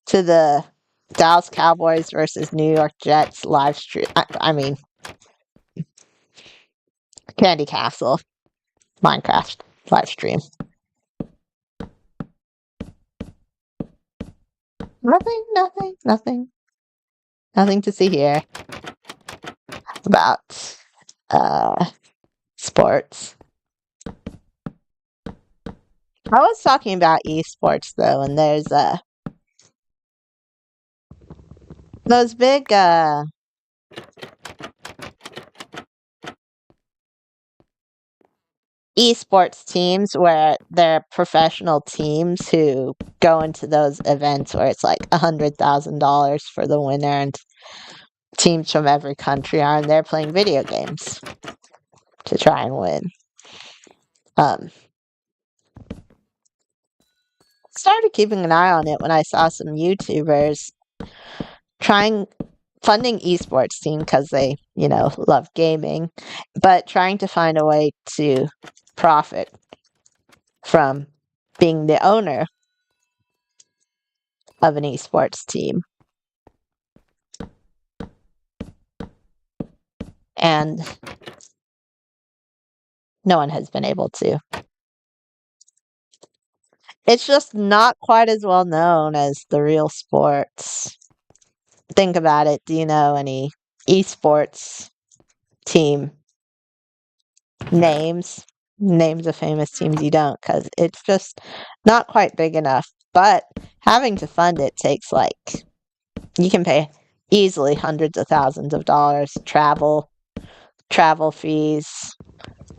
to the Dallas Cowboys versus New York Jets live stream. I mean, Candy Castle, Minecraft live stream. Nothing to see here about sports. I was talking about esports though, and there's those big esports teams where they're professional teams who go into those events where it's like $100,000 for the winner, and teams from every country are, and they're playing video games to try and win. Started keeping an eye on it when I saw some YouTubers funding esports team because they, love gaming, but trying to find a way to profit from being the owner of an esports team. And no one has been able to. It's just not quite as well known as the real sports. Think about it. Do you know any esports team names? Names of famous teams you don't, because it's just not quite big enough. But having to fund it takes you can pay easily hundreds of thousands of dollars, travel fees,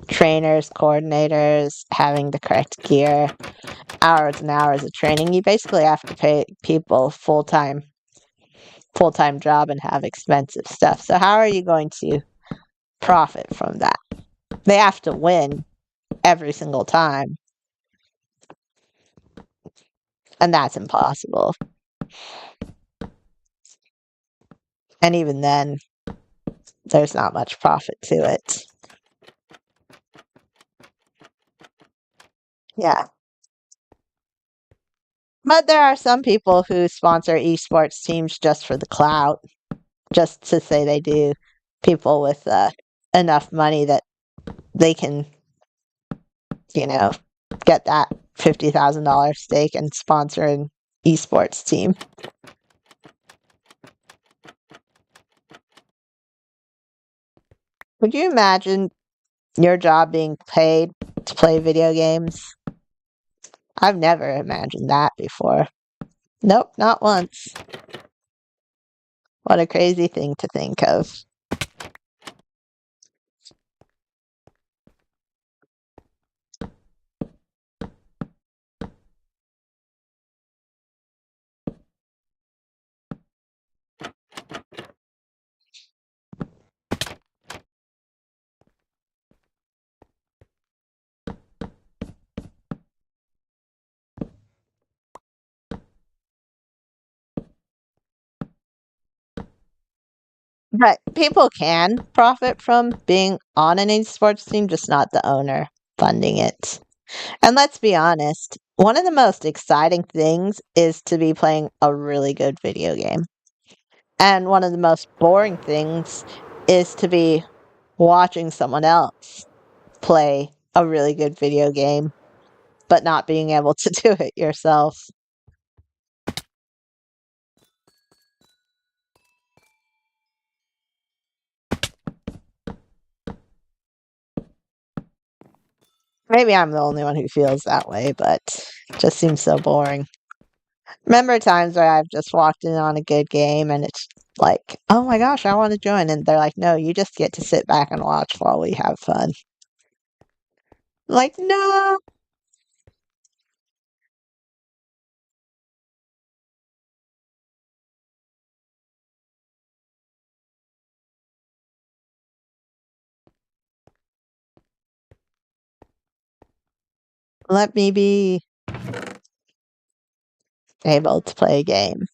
trainers, coordinators, having the correct gear, hours and hours of training. You basically have to pay people full-time job and have expensive stuff. So how are you going to profit from that? They have to win every single time. And that's impossible. And even then, there's not much profit to it. Yeah. But there are some people who sponsor esports teams just for the clout, just to say they do. People with enough money that they can, get that $50,000 stake and sponsor an esports team. Would you imagine your job being paid to play video games? I've never imagined that before. Nope, not once. What a crazy thing to think of. But people can profit from being on an esports team, just not the owner funding it. And let's be honest, one of the most exciting things is to be playing a really good video game. And one of the most boring things is to be watching someone else play a really good video game, but not being able to do it yourself. Maybe I'm the only one who feels that way, but it just seems so boring. Remember times where I've just walked in on a good game and it's like, oh my gosh, I want to join. And they're like, no, you just get to sit back and watch while we have fun. Like, no. Let me be able to play a game.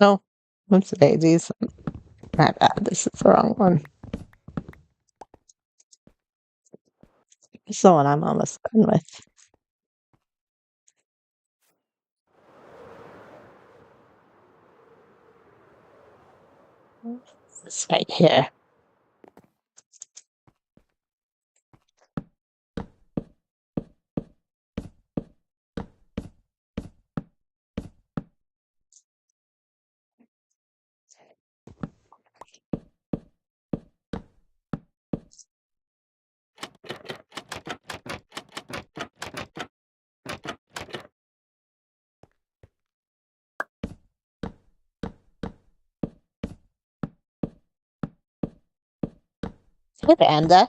No, what's daisies? My bad. This is the wrong one. It's the one I'm almost done with. It's right here. Hey, Panda.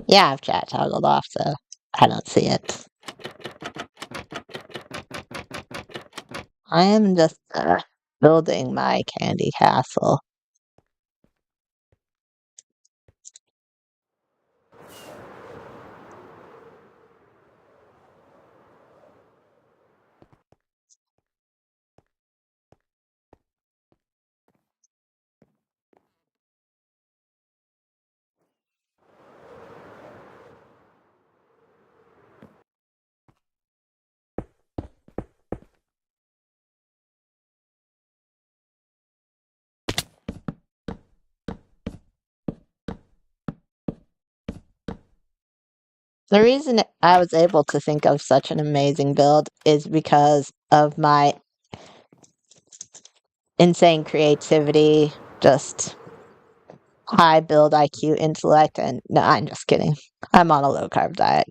Yeah, I've chat toggled off, so I don't see it. I am just building my candy castle. The reason I was able to think of such an amazing build is because of my insane creativity, just high build IQ, intellect, and no, I'm just kidding. I'm on a low carb diet.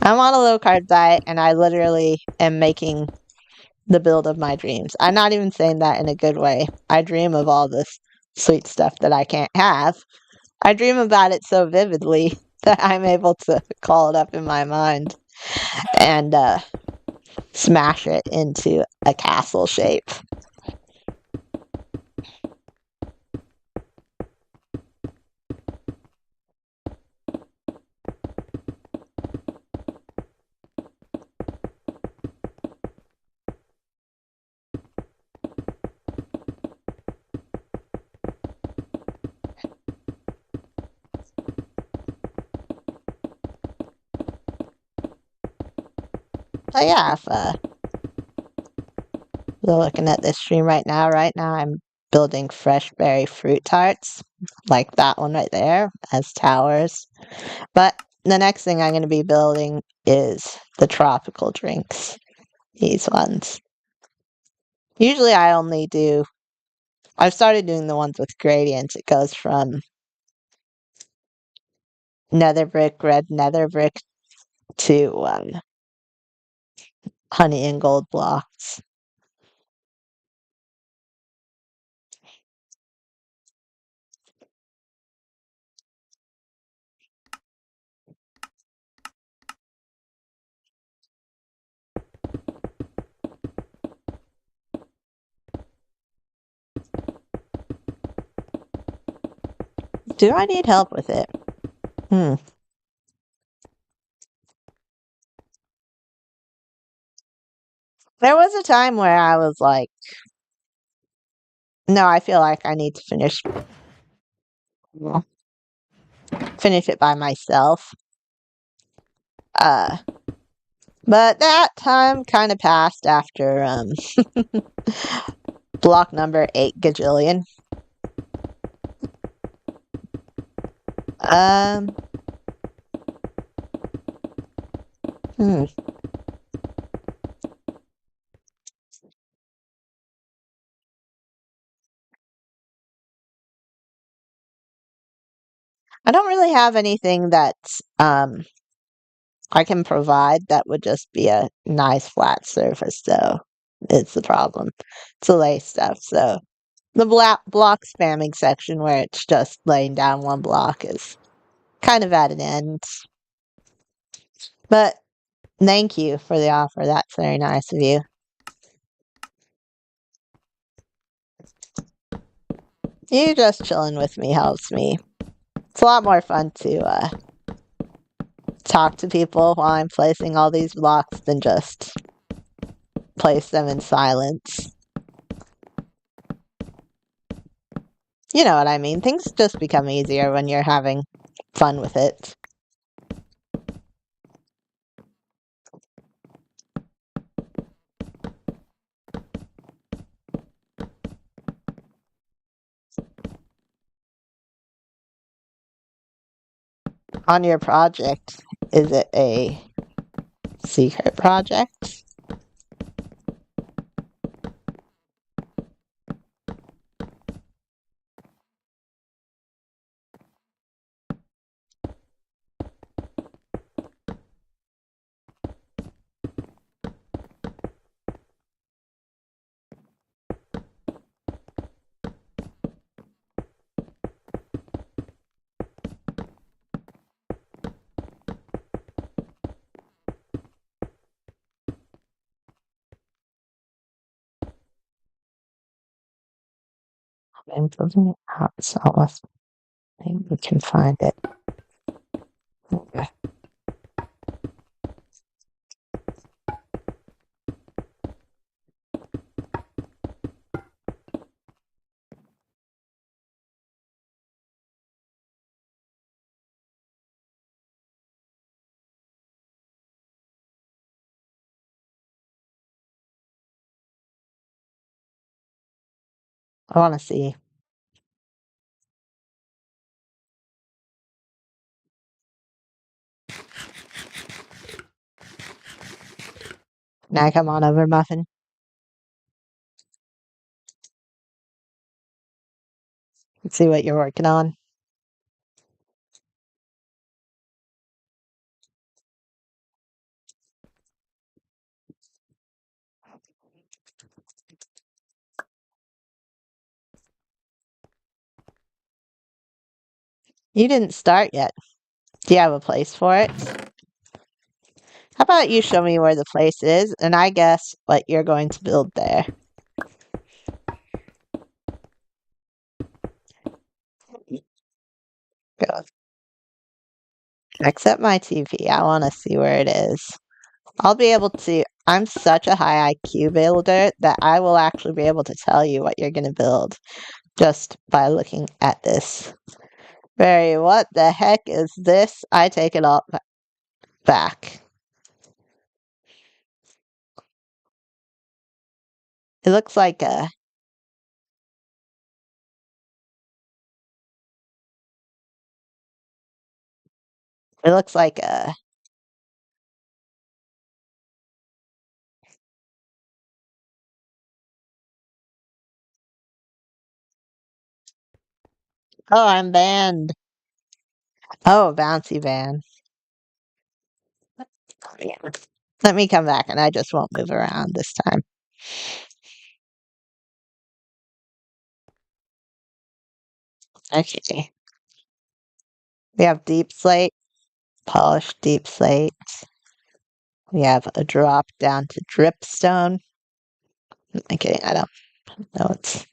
I'm on a low carb diet, and I literally am making the build of my dreams. I'm not even saying that in a good way. I dream of all this sweet stuff that I can't have. I dream about it so vividly that I'm able to call it up in my mind and smash it into a castle shape. But yeah, if you're looking at this stream right now I'm building fresh berry fruit tarts, like that one right there, as towers. But the next thing I'm going to be building is the tropical drinks, these ones. Usually I've started doing the ones with gradients. It goes from nether brick, red nether brick to honey and gold blocks. Do I need help with it? Hmm. There was a time where I was like, no, I feel like I need to finish it by myself. Uh, but that time kind of passed after block number 8 gajillion. Um, hmm. I don't really have anything that's I can provide that would just be a nice flat surface, though. It's the problem. To lay stuff, so the block spamming section where it's just laying down one block is kind of at an end. But thank you for the offer. That's very nice of you. You just chilling with me helps me. It's a lot more fun to talk to people while I'm placing all these blocks than just place them in silence. You know what I mean. Things just become easier when you're having fun with it. On your project, is it a secret project? I'm building it out, so maybe we can find it. Okay. I want to see. Now come on over, Muffin. Let's see what you're working on. You didn't start yet. Do you have a place for it? How about you show me where the place is, and I guess what you're going to build there. Go. Accept my TP. I want to see where it is. I'll be able to. I'm such a high IQ builder that I will actually be able to tell you what you're going to build just by looking at this. Barry, what the heck is this? I take it all back. It looks like a. It looks like a. Oh, I'm banned. Oh, a bouncy van. Yeah. Let me come back and I just won't move around this time. Okay. We have deep slate, polished deep slate. We have a drop down to dripstone. I'm kidding, I don't know what's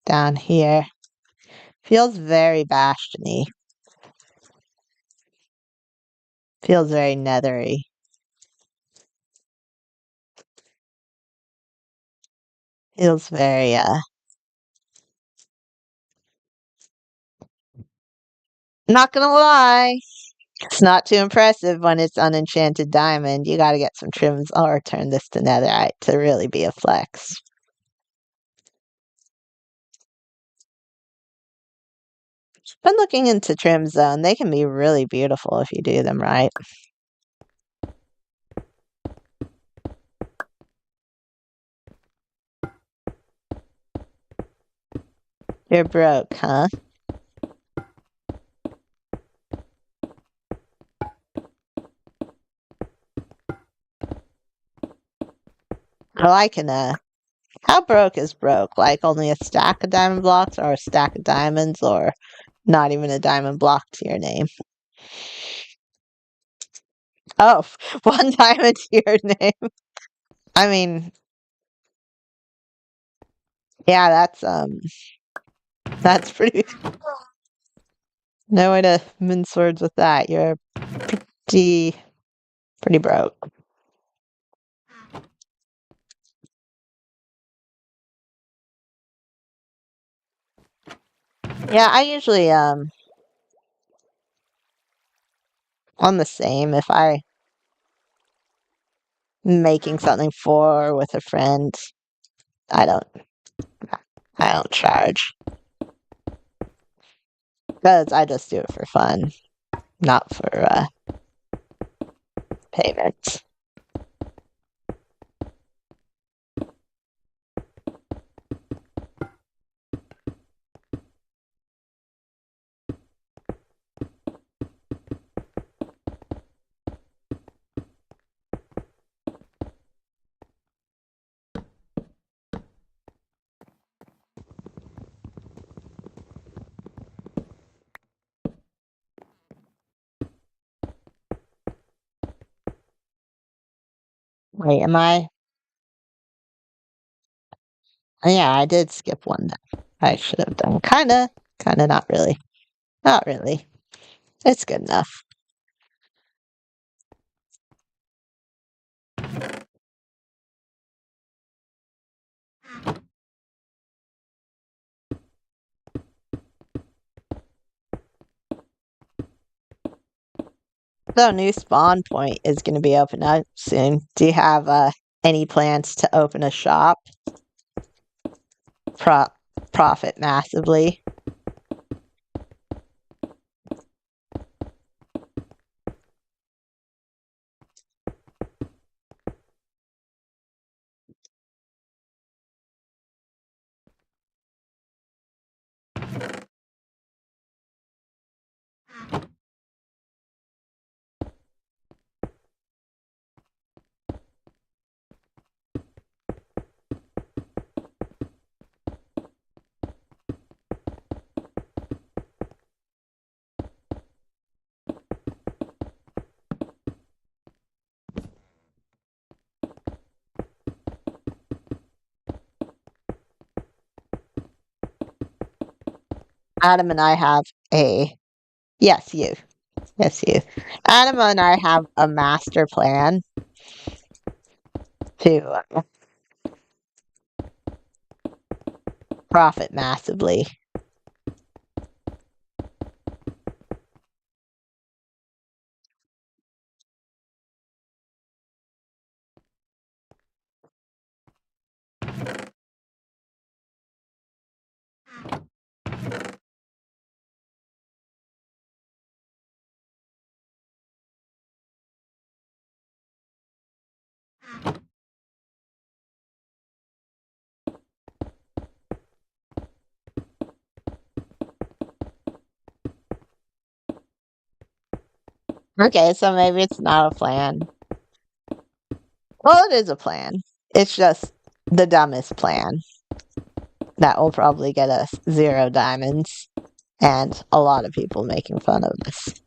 down here. Feels very bastony. Feels very nethery. Feels very not gonna lie. It's not too impressive when it's unenchanted diamond. You gotta get some trims or turn this to netherite to really be a flex. Been looking into trims though, and they can be really beautiful if you do them right. You're broke, huh? Well, I can, how broke is broke? Like only a stack of diamond blocks or a stack of diamonds or not even a diamond block to your name? Oh, one diamond to your name. I mean, yeah, that's pretty, no way to mince words with that. You're pretty, pretty broke. Yeah, I usually, on the same if I making something for or with a friend. I don't I don't charge because I just do it for fun, not for payment. Wait, am I? Oh, yeah, I did skip one that I should have done. Kinda, not really. Not really. It's good enough. So, new spawn point is going to be open up soon. Do you have any plans to open a shop? Pro- Profit massively. Adam and I have a yes, you. Yes, you. Adam and I have a master plan to profit massively. Okay, so maybe it's not a plan. Well, it is a plan. It's just the dumbest plan that will probably get us 0 diamonds and a lot of people making fun of us.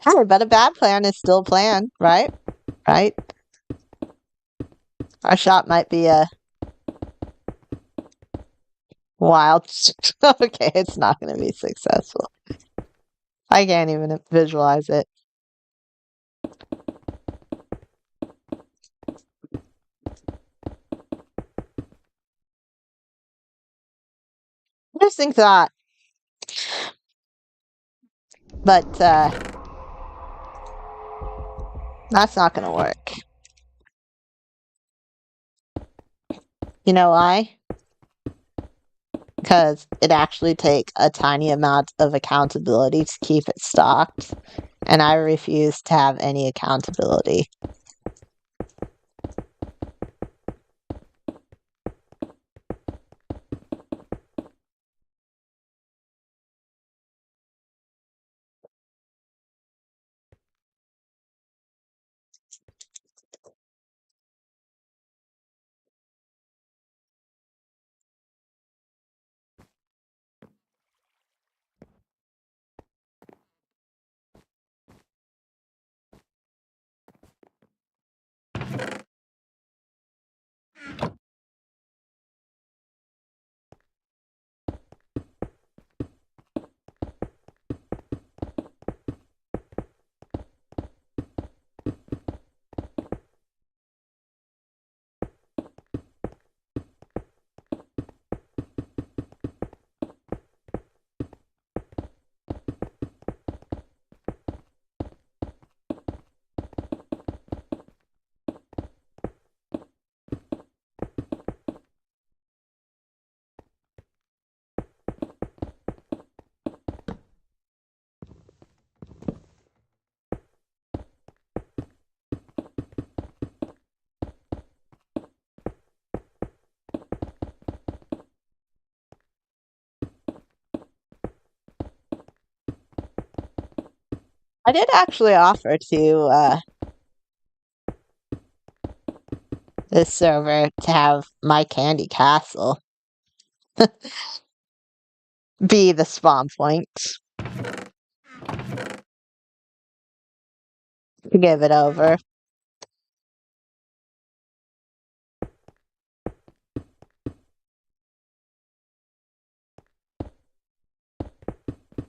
Hey, but a bad plan is still a plan, right? Right? Our shot might be a wild. Okay, it's not going to be successful. I can't even visualize it. Interesting thought. But that's not going to work. You know why? Because it actually takes a tiny amount of accountability to keep it stocked, and I refuse to have any accountability. I did actually offer to this server to have my candy castle be the spawn point to give it over.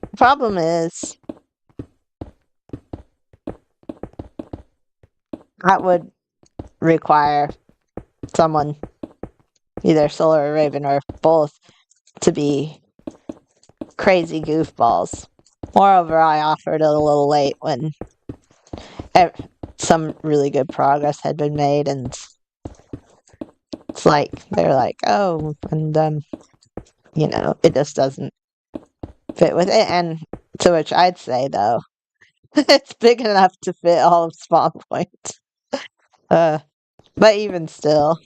The problem is, that would require someone, either Solar or Raven or both, to be crazy goofballs. Moreover, I offered a little late when some really good progress had been made, and it's like, they're like, oh, and it just doesn't fit with it. And to which I'd say, though, it's big enough to fit all of Spawn Point. But even still,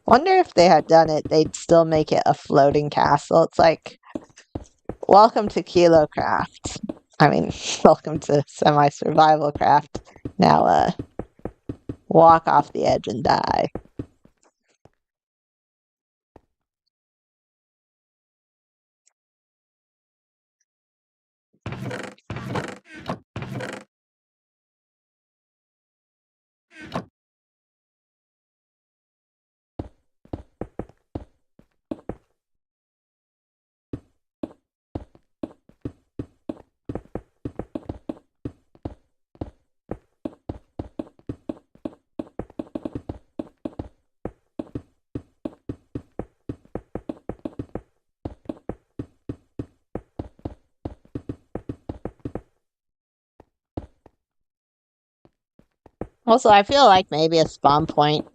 wonder if they had done it, they'd still make it a floating castle. It's like, welcome to Kilocraft. I mean, welcome to Semisurvivalcraft. Now, walk off the edge and die. Also, I feel like maybe a spawn point,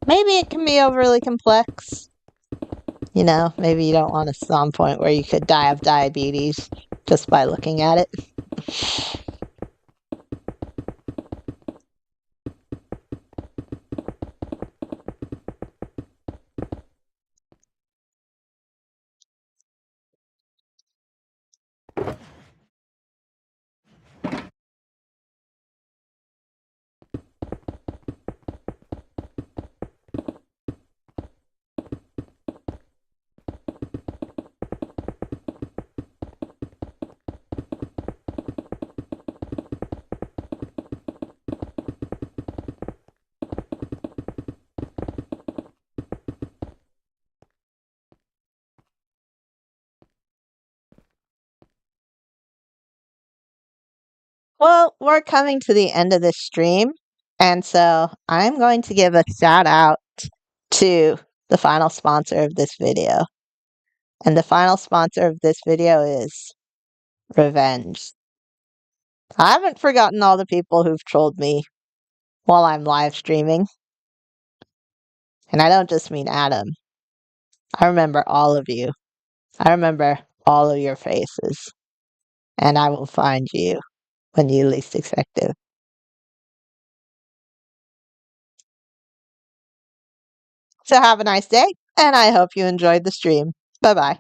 maybe it can be overly complex. Maybe you don't want a spawn point where you could die of diabetes just by looking at it. Well, we're coming to the end of this stream, and so I'm going to give a shout out to the final sponsor of this video. And the final sponsor of this video is Revenge. I haven't forgotten all the people who've trolled me while I'm live streaming. And I don't just mean Adam. I remember all of you. I remember all of your faces. And I will find you when you least expect it. So have a nice day, and I hope you enjoyed the stream. Bye bye.